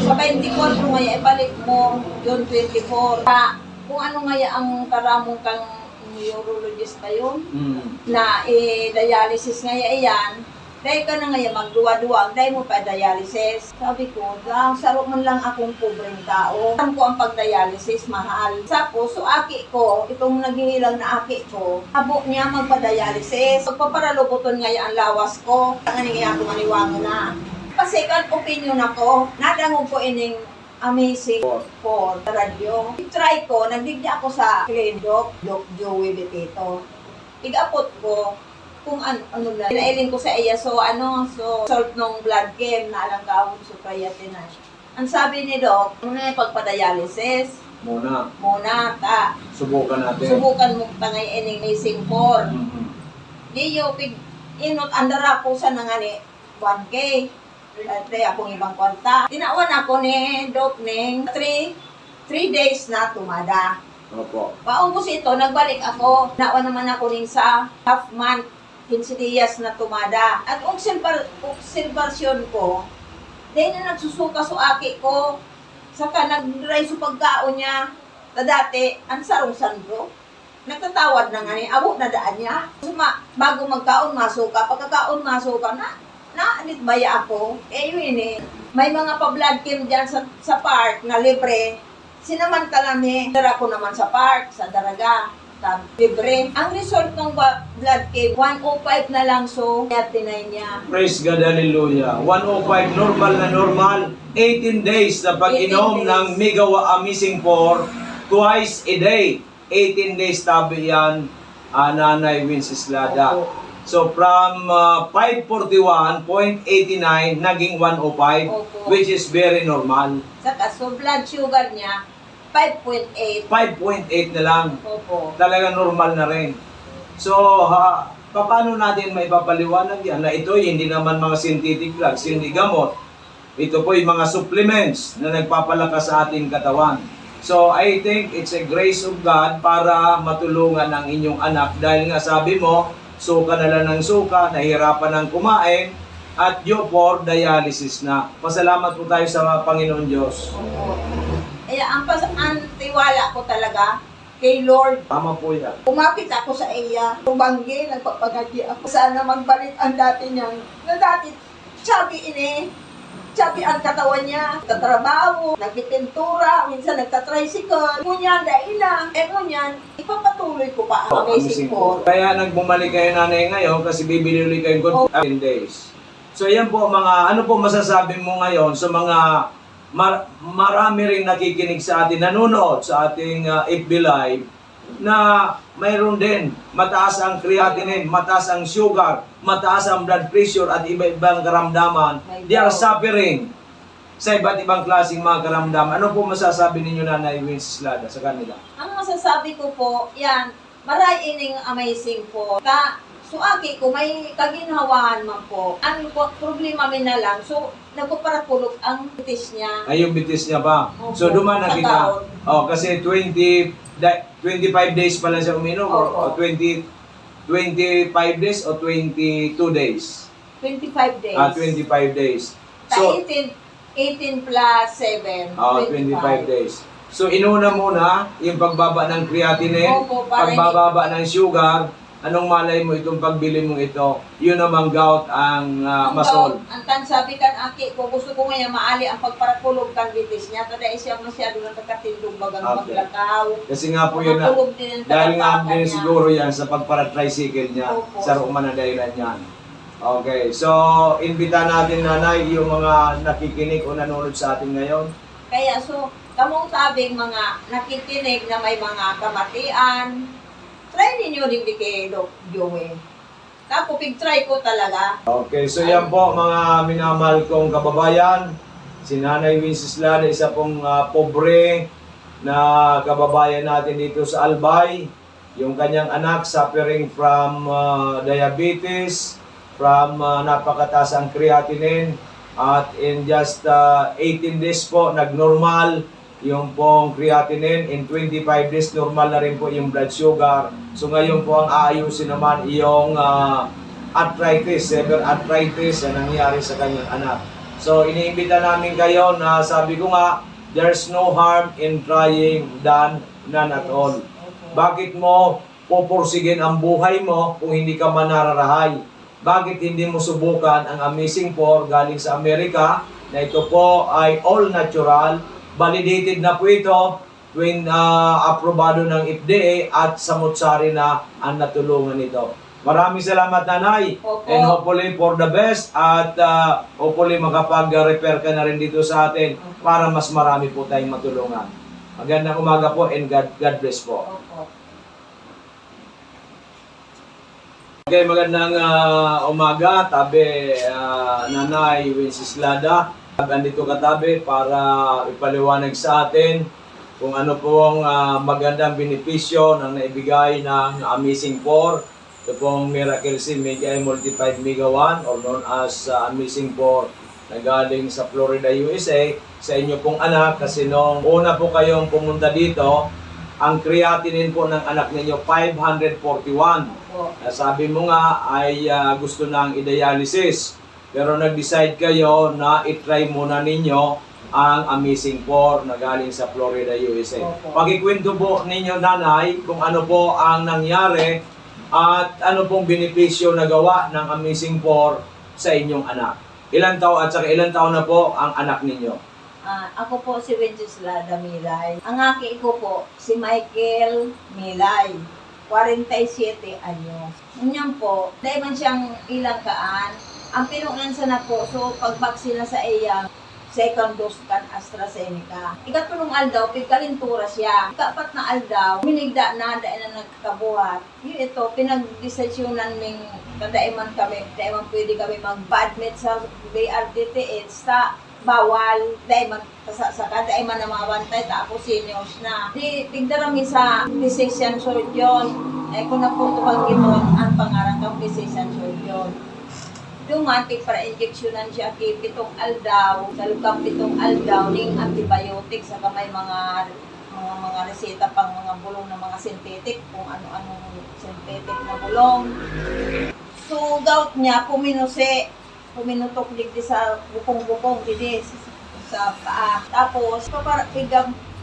Sa 24 ngayon, ibalik mo, June 24. Kung ano ngayon ang karamong kang neurologist na yun, na dialysis ngayon iyan, dahil ka na ngayon magduwa-duwa, dahil mo pa dialysis. Sabi ko, saro man lang akong pobreng tao. Alam ko ang pag-dialysis, mahal. Tapos, so aki ko, itong naghihilang na aki ko, habo niya magpa-dialysis. Pagpaparalubuton ngayon ang lawas ko, ang nangyayari akong maniwango na. Kasi kan opinion ako, nadangog ko ining Amazing 4 radyo. I-try ko, nagdigdi ako sa Doc Joey Betito. Igapot ko, kung ano lang. Pinailing ko sa iya, so salt nung blood chem na alang gawin sa creatinine. Ang sabi ni Doc, muna yung pagpa-dialysis. Muna. Subukan natin. Subukan mo tangay ining Amazing 4. Diyo, inot, andara ko sa nangani 1K. Dati akong ibang kwanta. Tinawan ako ni Doc Ning 3 3 days na tumada. Opo. Paubos ito, nagbalik ako. Nawa naman ako rin sa half month, 15 días na tumada. At obserbasyon ko, dahil na nagsusuka sa aki ko, saka nag-dry sa pagkaon niya, na dati, ang sarong ko. Nagtatawad na nga niya, abo na daan niya. Bago magkaon, masuka. Pagkakaon, masuka na. Anitbaya ako. Yun eh. May mga pa-blood cam dyan sa park na libre. Sinamantala mi. Dara ko naman sa park, sa Daraga. Libre. Ang result ng blood cam, 105 na lang, so tinay niya. Praise God, hallelujah. 105, normal. 18 days na pag-inom 18 days. ng Megawa Amazing 4 twice a day. 18 days tabi yan, Nanay Wenceslada. Opo. So from 541.89 naging 105, Opo. which is very normal. Saka, so blood sugar niya, 5.8. 5.8 na lang. Opo. Talaga normal na rin. So, paano natin may papaliwanag yan na ito hindi naman mga synthetic drugs, hindi gamot. Ito po yung mga supplements na nagpapalakas sa ating katawan. So, I think it's a grace of God para matulungan ang inyong anak dahil nga sabi mo, suka na lang ng suka, nahihirapan ng kumain, at due for dialysis na. Pasalamat po tayo sa Panginoon Diyos. Opo. Kaya ang tiwala ko talaga kay Lord. Tama po yan. Kumapit ako sa iya, tumanggi, nagpapagati ako. Sana magbalik ang dati niyang, na dati, sabi ang katawan niya, katrabaho, nagpipintura, minsan nagtatricycle. Ngunyan, dahil lang. Ngunyan, ipapatuloy ko pa ang amazing po. Kaya nagbumalik kayo nanay ngayon kasi bibili ulit kayo ng 10 days. So yan po mga, ano po masasabi mo ngayon sa mga marami rin nakikinig sa atin, nanonood sa ating FB Live na mayroon din mataas ang creatinine, mataas ang sugar, mataas ang blood pressure at iba-ibang karamdaman. They are suffering sa iba't ibang klaseng mga karamdaman. Ano po masasabi ninyo Nanay Wenceslada sa kanila? Ang masasabi ko po, yan, maray ining amazing po. So aki ko, may kaginhawahan man po. Ang problema min na lang, so nagpaparakulog ang bitis niya. Ay, yung bitis niya pa. Opo. So duman na Sa kita. taon. Oh, kasi 25 days pa lang siya uminom o Opo. 25 days o 22 days? 25 days. 25 days. So, So, 18 plus 7, 25 days. So, inuna muna yung pagbaba ng creatinine, Opo, para pagbababa ng sugar. Anong malay mo itong pagbili mong ito? Yun namang gout ang masol. Ang tansabi kan aki ko, gusto ko ngayon maali ang pagparakulog kan bitis niya. Tada siya masyado na nakatindog bagang Okay. maglakaw. Kasi nga po yun na, Makakulog din ang dahil nga talampakan din niya. siguro yan sa pagpara-tricycle niya Opo. sa Roma na dahilan yan. Okay, so imbita natin nanay yung mga nakikinig o nanonood sa atin ngayon. Kaya so, kamong tabing mga nakikinig na may mga kamatian, try ninyo rin di kay Doc Joey. Tapos pig-try ko talaga. Okay, so yan po mga minamahal kong kababayan. Si Nanay Wenceslada, isa pong pobre na kababayan natin dito sa Albay. Yung kanyang anak suffering from diabetes, from napakataas ang creatinine, at in just 18 days po nagnormal yung pong creatinine. In 25 days normal na rin po yung blood sugar. So ngayon po ang aayusin naman yung arthritis, severe arthritis na nangyari sa kanyang anak. So iniimbita namin kayo na sabi ko nga, there's no harm in trying than none at all. Bakit mo pupursigin ang buhay mo kung hindi ka manararahay? Bakit hindi mo subukan ang Amazing 4 galing sa Amerika na ito po ay all natural, validated na po ito, aprobado ng FDA at samutsari na ang natulungan nito. Maraming salamat nanay, Opo. and hopefully for the best, at hopefully makapag-repair ka na rin dito sa atin para mas marami po tayong matulungan. Magandang umaga po and God bless po. Opo. Okay, magandang umaga, tabi Nanay Wenceslada. Andito katabi para ipaliwanag sa atin kung ano pong magandang benepisyo na naibigay ng Amazing 4. Ito pong Miracle Seed Mega Multiplied Mega 1 or known as Amazing 4 na galing sa Florida, USA, sa inyo pong anak kasi nung una po kayong pumunta dito, ang creatinine po ng anak ninyo 541. Opo. Sabi mo nga ay gusto nang i-dialysis. Pero nag-decide kayo na i-try muna ninyo ang Amazing 4 na galing sa Florida, USA. Opo. Pakikwento po ninyo, nanay, kung ano po ang nangyari at ano pong benepisyo na gawa ng Amazing 4 sa inyong anak. Ilan taon at saka ilan taon na po ang anak ninyo? Ako po si Wenceslada Milay. Ang aki ko po si Michael Milay. 47 anyos. Ganyan po, dahil man siyang ilang kaan, ang pinunan sa na po, so pagbaksina sa iya, second dose kan AstraZeneca. Ikatulong aldaw, pigkalintura siya. Ikapat na aldaw, minigda na, dahil na nagkabuhat. Yun ito, pinag-desisyonan ng kadaiman kami, daiman pwede kami mag-admit sa BRTTH sa bawal, dahil magkasasaka, dahil man na mabantay, tapos seniors na. Di, pigdarami sa physician surgeon. Kung naputukan gimon, ang pangarang kang physician surgeon. Dumating para injeksyonan siya kay pitong aldaw, sa lukang pitong aldaw, ning antibiotics, saka may mga reseta pang mga bulong ng mga synthetic, kung ano-anong synthetic na bulong. So, gout niya, puminutok digdi sa bukong-bukong, digdi sa paa. Tapos,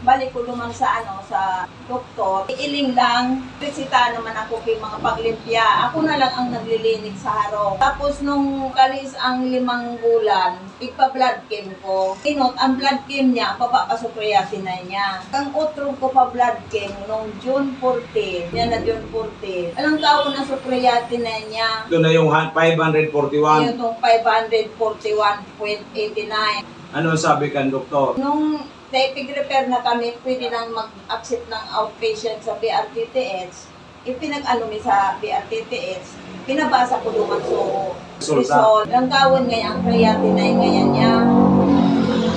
balik ko naman sa sa doktor. Iiling lang, resita naman ako kay mga paglimpya. Ako na lang ang naglilinig sa harong. Tapos nung kalis ang 5 bulan, igpa-blood chem ko. Inot, ang blood chem niya, papapasukreatin na niya. Ang utro ko pa blood chem nung June 14, yan na June 14. Alang taon na sukreatin na niya. Ito na yung 541. Yung itong 541.89. Ano sabi kan doktor? Nung pig-repair na kami, pwede nang mag-accept ng outpatient sa BRTTH. Ipinag-ano mi sa BRTTH, pinabasa ko duman result. Ang gawin ngayon, ang creatinine ngayon niya.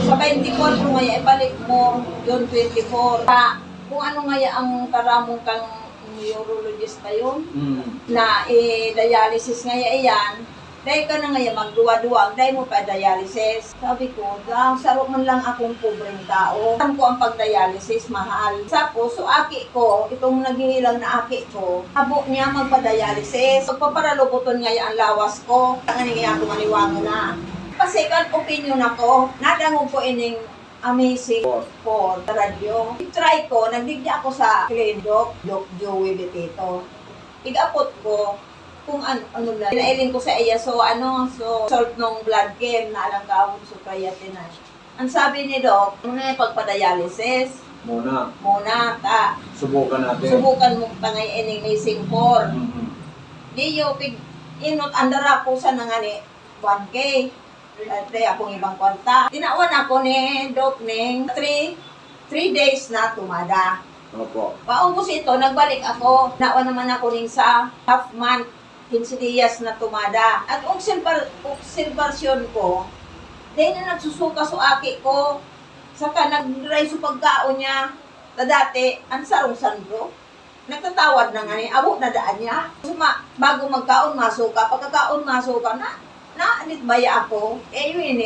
Sa 24 ngayon, ibalik mo, June 24. Kung ano ngayon ang karamong kang neurologist na yun, na dialysis ngayon iyan, dahil ka na ngayon magduwa-duwa, dahil mo pa dialysis. Sabi ko, sarap man lang akong pobreng tao. Alam ko ang pag-dialysis, mahal. Tapos, so aki ko, itong naghihilang na aki ko, habo niya magpa-dialysis. Pagpaparaloboton ngayon ang lawas ko, ang ngayon ako maniwango na. Kasi kan opinion ako, nadangog ko ining Amazing 4 radyo. I-try ko, nagdigdi ako sa Doc Joey Betito. Igapot ko, kung ano lang. Pinailing ko sa iya, so salt ng blood chem na alang gawin sa creatinine. Ang sabi ni Doc, muna pagpa-dialysis. Muna, Subukan natin. subukan mo tangay ining Amazing 4. Di yo, inot, andara ko sa nangani, 1K. Dahil akong ibang kwanta. Tinawan ako ni Doc Ning, 3 days na tumada. Opo. Paubos ito, nagbalik ako. Nawa naman ako ning sa half month. 15 días na tumada. At obserbasyon ko, dahil na nagsusuka sa aki ko, saka nag-dry sa pagkaon niya, na dati, ang sarong sandro, nagtatawad na nga niya, abo na daan niya. Bago magkaon, masuka. Pagkakaon, masuka na. Anit baya ako. Yun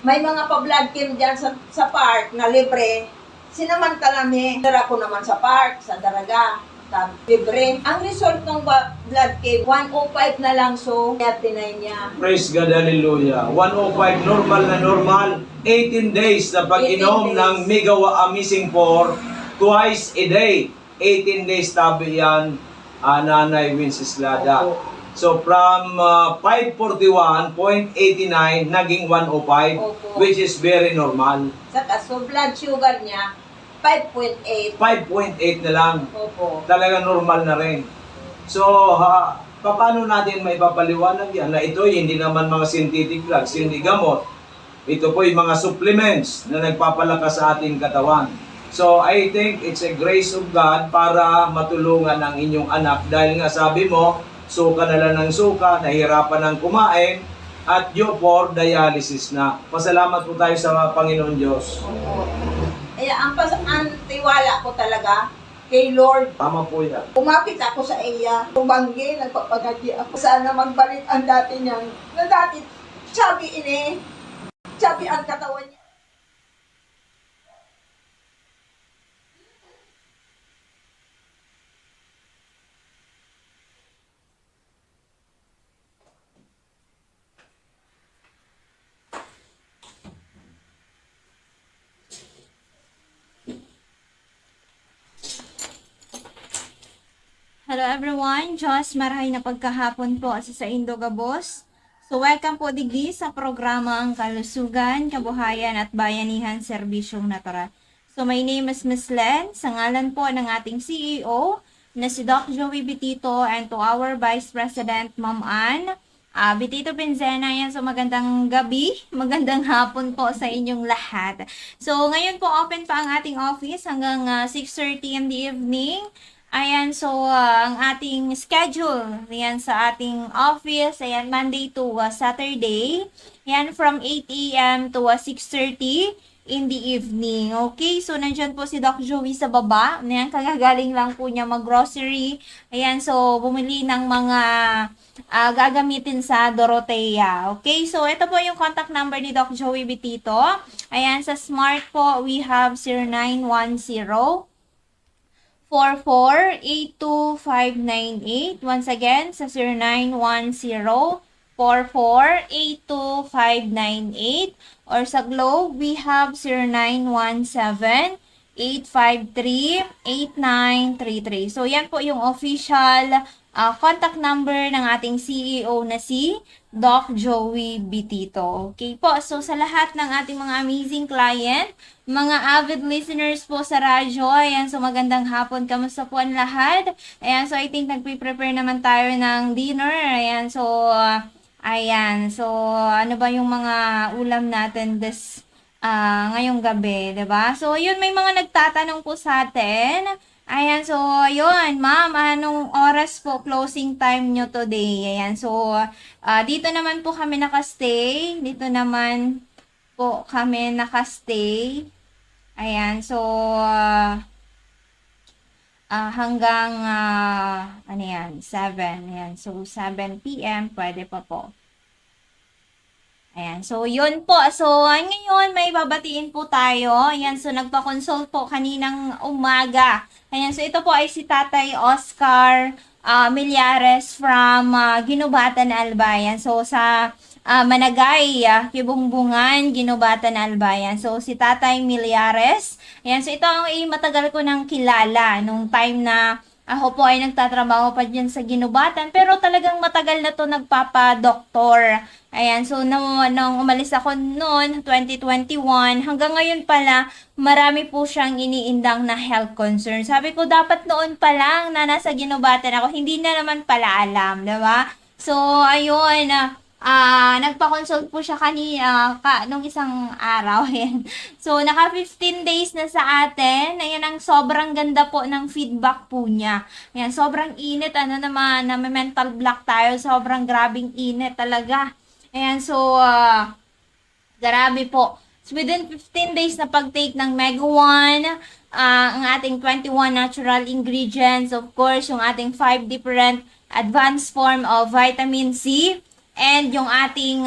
may mga pa-blood chem dyan sa park na libre. Sinamantala mi, dara ko naman sa park, sa Daraga. Libre. Ang result ng blood chem, 105 na lang, so creatinine niya. Praise God, hallelujah. 105, normal. 18 days na pag-inom 18 days. ng Megawa Amazing 4 twice a day. 18 days tabi yan, Nanay Wenceslada. Opo. So from 541.89 naging 105, Opo. which is very normal. Saka, so blood sugar niya, 5.8. 5.8 na lang. Opo. Talaga normal na rin. So, paano natin may papaliwanag yan na ito hindi naman mga synthetic drugs, hindi gamot. Ito po yung mga supplements na nagpapalakas sa ating katawan. So, I think it's a grace of God para matulungan ang inyong anak. Dahil nga sabi mo, suka na lang ng suka, nahirapan ng kumain, at due for dialysis na. Pasalamat po tayo sa Panginoon Diyos. Opo. Kaya ang tiwala ko talaga kay Lord. Tama po yan. Umapit ako sa iya, tumanggi, nagpapagati ako. Sana magbalik ang dati niyang, na dati, sabi ini, Chubby ang katawan niya. Hello everyone, Diyos marahay na pagkahapon po sa Indogabos. So welcome po digdi sa programa ang Kalusugan, Kabuhayan at Bayanihan Serbisyong Natural. So my name is Miss Len, sa ngalan po ng ating CEO na si Doc Joey Bitito and to our Vice President Ma'am Ann. Bitito Penzena, yan. So magandang gabi, magandang hapon po sa inyong lahat. So ngayon po open pa ang ating office hanggang 6:30 in the evening. Ayan, so ang ating schedule, ayan, sa ating office, ayan, Monday to Saturday, ayan, from 8 a.m. to 6:30 in the evening. Okay, so nandyan po si Doc Joey sa baba, ayan, kagagaling lang po niya mag-grocery, ayan, so bumili ng mga gagamitin sa Dorotea. Okay, so ito po yung contact number ni Doc Joey Bitito. Ayan, sa Smart po, we have 0910 44-82598. Once again, sa 0910-44-82598. Or sa Globe, we have 0917-853-8933. So, yan po yung official contact number ng ating CEO na si Doc Joey Bitito. Okay po, so sa lahat ng ating mga amazing client, mga avid listeners po sa radyo, ayan, so magandang hapon, kamusta po ang lahat? Ayan, so I think nagpe-prepare naman tayo ng dinner, ayan, so ayan, so ano ba yung mga ulam natin ngayong gabi, diba? So yun, may mga nagtatanong po sa atin. Ayan, so, ayun, ma'am, anong oras po closing time nyo today? Ayan, so, dito naman po kami nakastay. Dito naman po kami nakastay. Ayan, so, hanggang, ano yan, 7. Ayan, so, 7 p.m. pwede pa po. Ayan, so yun po. So, ngayon may babatiin po tayo. Ayan, so nagpa-consult po kaninang umaga. Ayan, so ito po ay si Tatay Oscar Millares from Ginubatan, Albayan. So, sa Managay, Kibungbungan, Ginubatan, Albayan. So, si Tatay Millares. Ayan, so ito ay matagal ko nang kilala nung time na ako po ay nagtatrabaho pa dyan sa Ginubatan. Pero talagang matagal na to nagpapa-doktor. Ayan, so nung umalis ako noon, 2021, hanggang ngayon pala, marami po siyang iniindang na health concern. Sabi ko, dapat noon pa lang na nasa Ginubatan ako, hindi na naman pala alam, diba? So, ayun, nagpa-consult po siya nung isang araw. Ayan. So, naka 15 days na sa atin. Ayan, ang sobrang ganda po ng feedback po niya. Ayan, sobrang init, naman, na may mental block tayo, sobrang grabing init talaga. Ayan, so, grabe po. So, within 15 days na pag-take ng Mega 1, ang ating 21 natural ingredients, of course, yung ating 5 different advanced form of vitamin C, and yung ating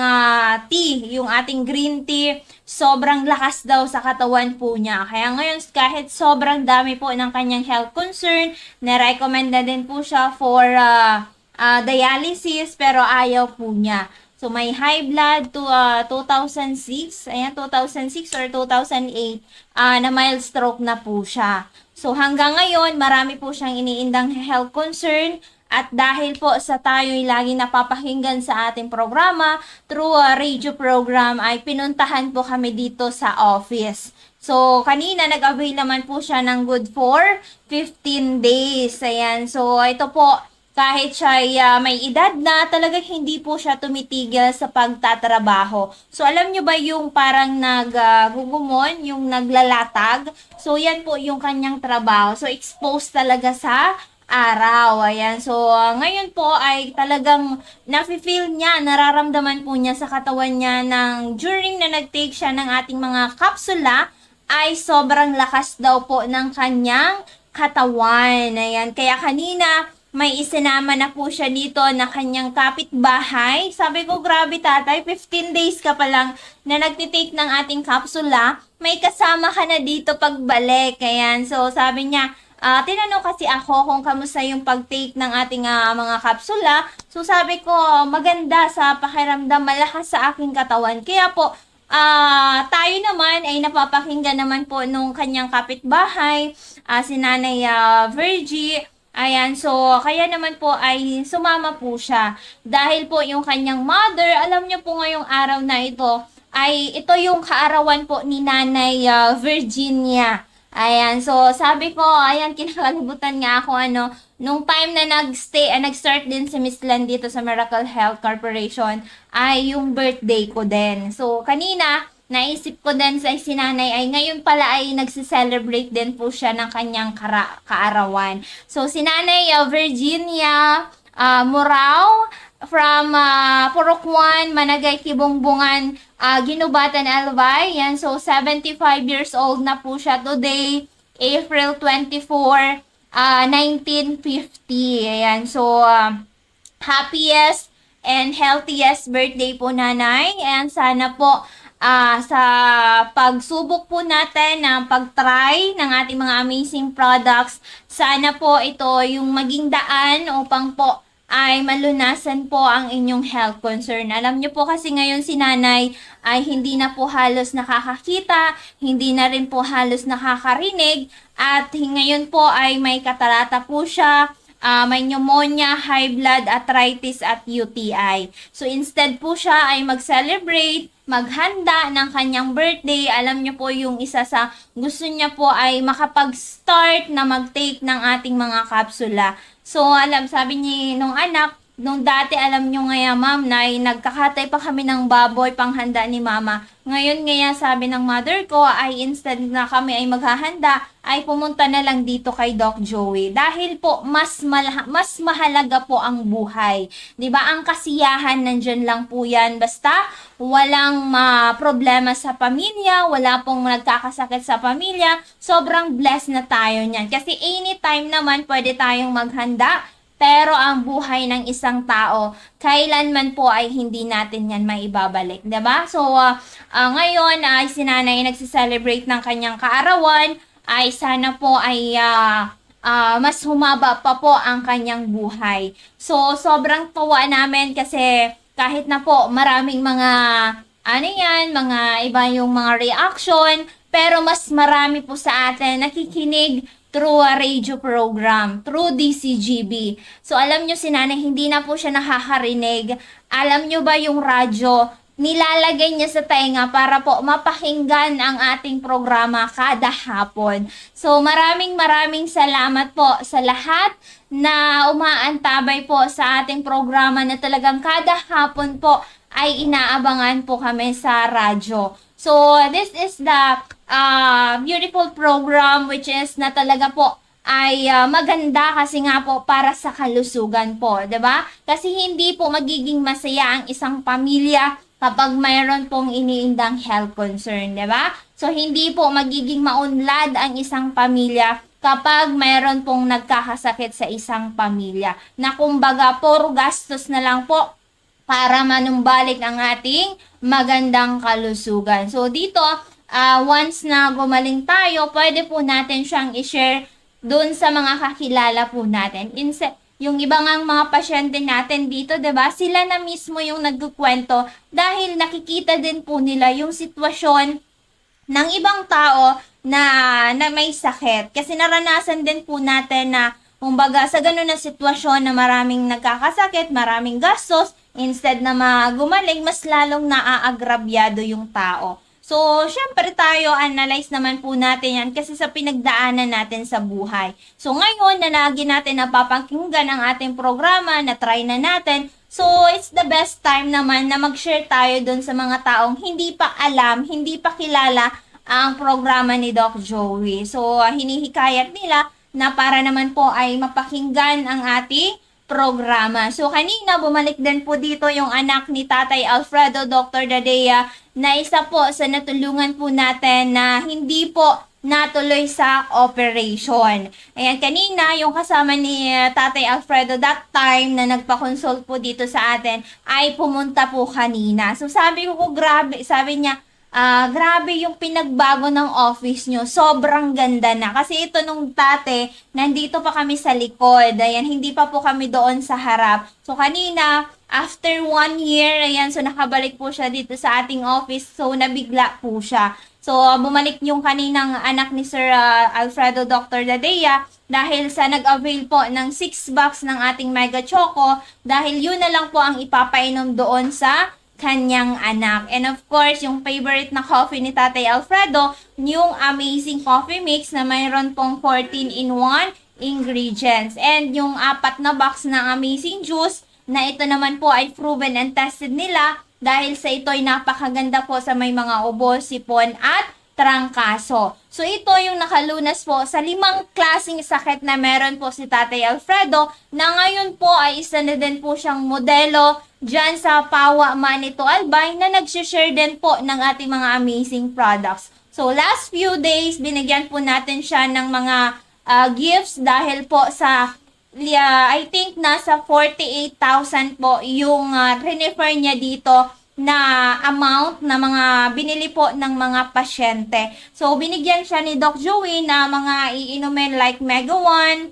tea, yung ating green tea, sobrang lakas daw sa katawan po niya. Kaya ngayon, kahit sobrang dami po ng kanyang health concern, na-recommend na din po siya for dialysis, pero ayaw po niya. So, may high blood to 2006, ayan, 2006 or 2008, na mild stroke na po siya. So, hanggang ngayon, marami po siyang iniindang health concern. At dahil po sa tayo'y lagi napapakinggan sa ating programa, through a radio program, ay pinuntahan po kami dito sa office. So, kanina nag-avail naman po siya ng good for 15 days. Ayan, so ito po, kahit siya may edad na, talagang hindi po siya tumitigil sa pagtatrabaho. So, alam nyo ba yung parang naggugumon, yung naglalatag? So, yan po yung kanyang trabaho. So, exposed talaga sa araw. Ayan. So, ngayon po ay talagang nafe-feel niya, nararamdaman po niya sa katawan niya during na nag-take siya ng ating mga kapsula, ay sobrang lakas daw po ng kanyang katawan. Ayan. Kaya kanina, may isinama na po siya dito na kanyang kapitbahay. Sabi ko, grabe tatay, 15 days ka pa lang na nagtitake ng ating kapsula, may kasama ka na dito pagbalik. Ayan, so sabi niya, tinanong kasi ako kung kamusta yung pag-take ng ating mga kapsula. So sabi ko, maganda sa pakiramdam, malakas sa aking katawan. Kaya po, tayo naman ay napapakinggan naman po nung kanyang kapitbahay, si Nanay Virgie. Ayan, so kaya naman po ay sumama po siya. Dahil po yung kanyang mother, alam niyo po ngayong araw na ito, ay ito yung kaarawan po ni Nanay Virginia. Ayan, so sabi ko, ayan, kinakalibutan nga ako, nung time na nag-start din si Miss Len dito sa Miracle Health Corporation, ay yung birthday ko din. So, kanina, naisip ko din sa sinanay ay ngayon pala ay nagse-celebrate din po siya ng kanyang kaarawan. So, sinanay Virginia Murao from Purokwan, Managay, Kibongbongan, Ginubatan, Albay. Yan, so 75 years old na po siya today, April 24, 1950. Ayan, so happiest and healthiest birthday po nanay. And sana po sa pagsubok po natin ng pag-try ng ating mga amazing products, sana po ito yung maging daan upang po ay malunasan po ang inyong health concern. Alam niyo po kasi ngayon si nanay ay hindi na po halos nakakakita, hindi na rin po halos nakakarinig, at ngayon po ay may katarata po siya, may pneumonia, high blood, arthritis at UTI. So instead po siya ay mag-celebrate, maghanda ng kanyang birthday. Alam niyo po yung isa sa gusto niya po ay makapag-start na mag-take ng ating mga kapsula. So, sabi ni nung anak, nung dati alam nyo nga ma'am na nagkakatay pa kami ng baboy panghanda ni mama. Ngayon nga sabi ng mother ko ay instead na kami ay maghahanda, ay pumunta na lang dito kay Doc Joey. Dahil po mas mahalaga po ang buhay. 'Di ba? Ang kasiyahan nandyan lang po 'yan. Basta walang problema sa pamilya, wala pong nagkakasakit sa pamilya, sobrang blessed na tayo niyan. Kasi anytime naman pwede tayong maghanda. Pero ang buhay ng isang tao, kailanman po ay hindi natin yan maibabalik, diba? So, ngayon ay si nanay nagsi-celebrate ng kanyang kaarawan, ay sana po ay mas humaba pa po ang kanyang buhay. So, sobrang tuwa namin kasi kahit na po maraming mga, mga iba yung mga reaction, pero mas marami po sa atin nakikinig through a radio program, through DCGB. So, alam nyo si nanay, hindi na po siya nakakarinig. Alam nyo ba yung radyo, nilalagay niya sa tenga para po mapakinggan ang ating programa kada hapon. So, maraming salamat po sa lahat na umaantabay po sa ating programa na talagang kada hapon po ay inaabangan po kami sa radyo. So, this is the beautiful program which is na talaga po ay maganda kasi nga po para sa kalusugan po, 'di ba? Kasi hindi po magiging masaya ang isang pamilya kapag mayroon pong iniindang health concern, 'di ba? So, hindi po magiging maunlad ang isang pamilya kapag mayroon pong nagkakasakit sa isang pamilya. Na kumbaga, puro gastos na lang po para manumbalik ang ating magandang kalusugan. So, dito, once na gumaling tayo, pwede po natin siyang i-share dun sa mga kakilala po natin. Yung ibang mga pasyente natin dito, 'di ba? Sila na mismo yung nagkukwento dahil nakikita din po nila yung sitwasyon ng ibang tao na may sakit. Kasi naranasan din po natin na kumbaga sa ganun na sitwasyon na maraming nagkakasakit, maraming gastos, instead na gumaling, mas lalong naaagrabyado yung tao. So, syempre tayo, analyze naman po natin yan kasi sa pinagdaanan natin sa buhay. So, ngayon na lagi natin napapakinggan ang ating programa, na try na natin. So, it's the best time naman na mag-share tayo dun sa mga taong hindi pa alam, hindi pa kilala ang programa ni Doc Joey. So, hinihikayat nila na para naman po ay mapakinggan ang ating programa. So, kanina bumalik din po dito yung anak ni Tatay Alfredo, Dr. Dadea, na isa po sa natulungan po natin na hindi po natuloy sa operation. Ayan, kanina yung kasama ni Tatay Alfredo that time na nagpa-consult po dito sa atin ay pumunta po kanina. So sabi ko, grabe, sabi niya, grabe yung pinagbago ng office nyo. Sobrang ganda na. Kasi ito nung dati, nandito pa kami sa likod. Ayan, hindi pa po kami doon sa harap. So kanina, after 1 year, ayan, so nakabalik po siya dito sa ating office. So nabigla po siya. So bumalik yung kaninang anak ni Sir Alfredo Dr. Dadea dahil sa nag-avail po ng 6 box ng ating Mega Choco dahil yun na lang po ang ipapainom doon sa kanyang anak. And of course, yung favorite na coffee ni Tatay Alfredo, yung amazing coffee mix na mayroon pong 14-in-1 ingredients. And yung 4 na box ng amazing juice na ito naman po ay proven and tested nila dahil sa ito ay napakaganda po sa may mga ubo, sipon at trangkaso. So ito yung nakalunas po sa 5 klaseng sakit na meron po si Tatay Alfredo na ngayon po ay isa na din po siyang modelo dyan sa Pawa Manito Albay na nag-share din po ng ating mga amazing products. So last few days, binigyan po natin siya ng mga gifts dahil po sa I think nasa 48,000 po yung refer niya dito na amount na mga binili po ng mga pasyente. So, binigyan siya ni Doc Joey na mga iinumin like Mega One,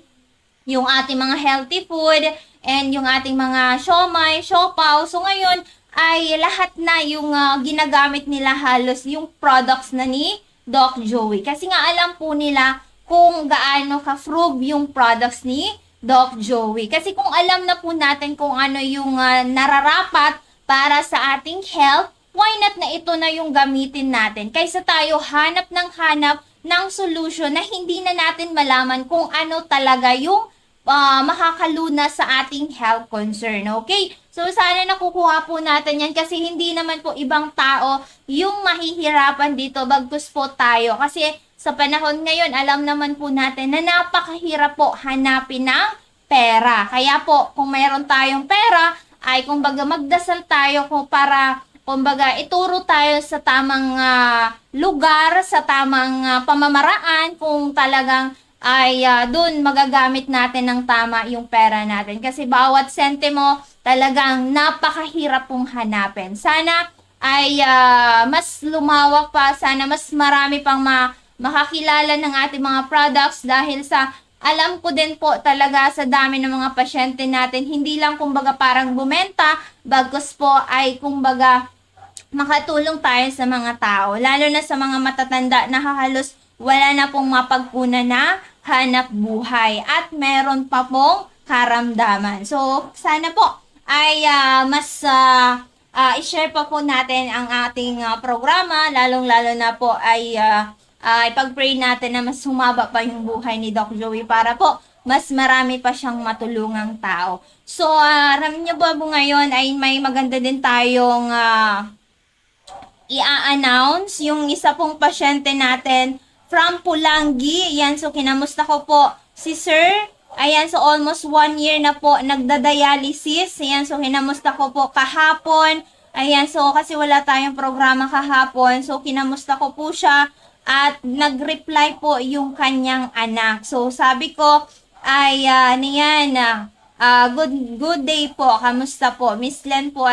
yung ating mga healthy food, and yung ating mga siomai, siopaw. So, ngayon ay lahat na yung ginagamit nila halos yung products na ni Doc Joey. Kasi nga alam po nila kung gaano ka-frug yung products ni Doc Joey. Kasi kung alam na po natin kung ano yung nararapat para sa ating health, why not na ito na yung gamitin natin? Kaysa tayo hanap ng solution na hindi na natin malaman kung ano talaga yung makakalunas sa ating health concern. Okay? So, sana nakukuha po natin yan kasi hindi naman po ibang tao yung mahihirapan dito bagkus po tayo. Kasi sa panahon ngayon, alam naman po natin na napakahirap po hanapin ng pera. Kaya po, kung mayroon tayong pera, ay kumbaga magdasal tayo para kumbaga ituro tayo sa tamang lugar, sa tamang pamamaraan kung talagang ay dun magagamit natin ng tama yung pera natin. Kasi bawat sentimo talagang napakahirap pong hanapin. Sana ay mas lumawak pa, sana mas marami pang makakilala ng ating mga products dahil sa alam ko din po talaga sa dami ng mga pasyente natin, hindi lang kumbaga parang bumenta, bagkus po ay kumbaga makatulong tayo sa mga tao. Lalo na sa mga matatanda na halos wala na pong mapagkunan na hanap buhay at meron pa pong karamdaman. So, sana po ay mas i-share pa po natin ang ating programa, lalong-lalo na po ay ipag-pray natin na mas humaba pa yung buhay ni Doc Joey para po mas marami pa siyang matulungang tao. So, alam niyo ba po ngayon ay may maganda din tayong i-announce yung isa pong pasyente natin from Pulangi. Yan, so kinamusta ko po si Sir. Ayan, so almost 1 year na po nagda-dialysis. Ayan, so kinamusta ko po kahapon. Ayan, so kasi wala tayong programa kahapon. So, kinamusta ko po siya. At nag-reply po yung kanyang anak. So, sabi ko, ay, good day po. Kamusta po? Miss Len po,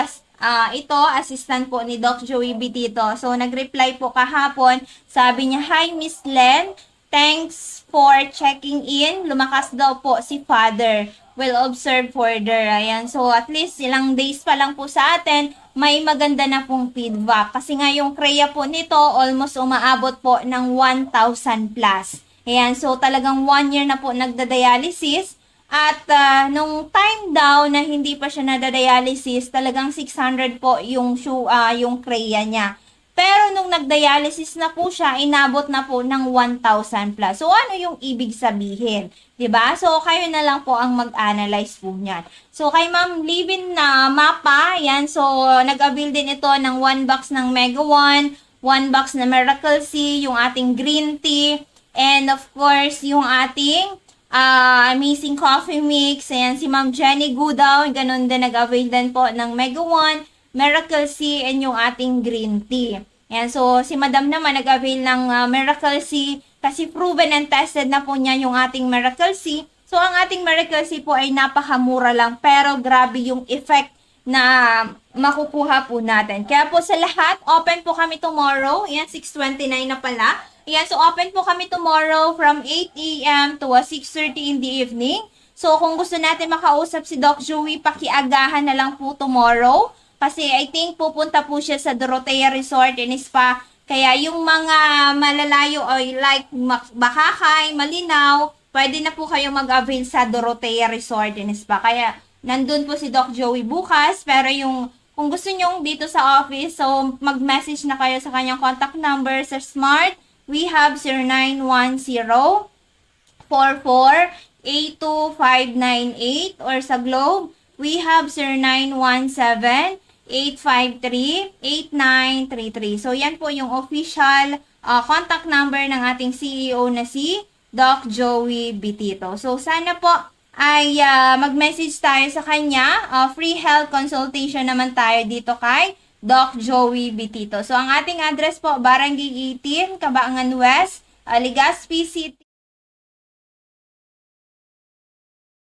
ito, assistant po ni Doc Joey Bitito. So, nag-reply po kahapon. Sabi niya, hi Miss Len, thanks for checking in. Lumakas daw po si Father. We'll observe further. Ayan. So, at least ilang days pa lang po sa atin, may maganda na pong feedback. Kasi nga yung Kreya po nito, almost umaabot po ng 1,000 plus. Ayan, so talagang 1 year na po nagda-dialysis. At nung time daw na hindi pa siya nada-dialysis, talagang 600 po yung Kreya niya. Pero nung nag-dialysis na po siya, inabot na po ng 1,000 plus. So, ano yung ibig sabihin? 'Di ba? So, kayo na lang po ang mag-analyze po niyan. So, kay Ma'am Livin na Mapa, yan. So, nag-avail din ito ng 1 box ng Mega One, 1 box na Miracle C, yung ating green tea, and of course, yung ating amazing coffee mix. Ayan, si Ma'am Jenny Gudaw, ganun din nag-avail din po ng Mega One, Miracle C, and yung ating green tea. Ayan, so si Madam naman nag-avail ng Miracle C, kasi proven and tested na po niya yung ating Miracle C. So, ang ating Miracle C po ay napakamura lang, pero grabe yung effect na makukuha po natin. Kaya po sa lahat, open po kami tomorrow. Yan, 6:29 na pala. Yan, so open po kami tomorrow from 8 a.m. to 6:30 in the evening. So, kung gusto natin makausap si Doc Joey, pakiagahan na lang po tomorrow. Kasi I think pupunta po siya sa Dorotea Resort and Spa. Kaya yung mga malalayo ay like Bakakay, Malinaw, pwede na po kayong mag-avail sa Dorotea Resort and Spa. Kaya nandun po si Doc Joey bukas. Pero kung gusto nyo dito sa office, so mag-message na kayo sa kanyang contact number sa Smart. We have 0910-44-82598 or sa Globe, we have 0917-853-8933. So, yan po yung official contact number ng ating CEO na si Doc Joey Bitito. So, sana po ay mag-message tayo sa kanya. Free health consultation naman tayo dito kay Doc Joey Bitito. So, ang ating address po, Barangay 18, Cabangan West, Legazpi City.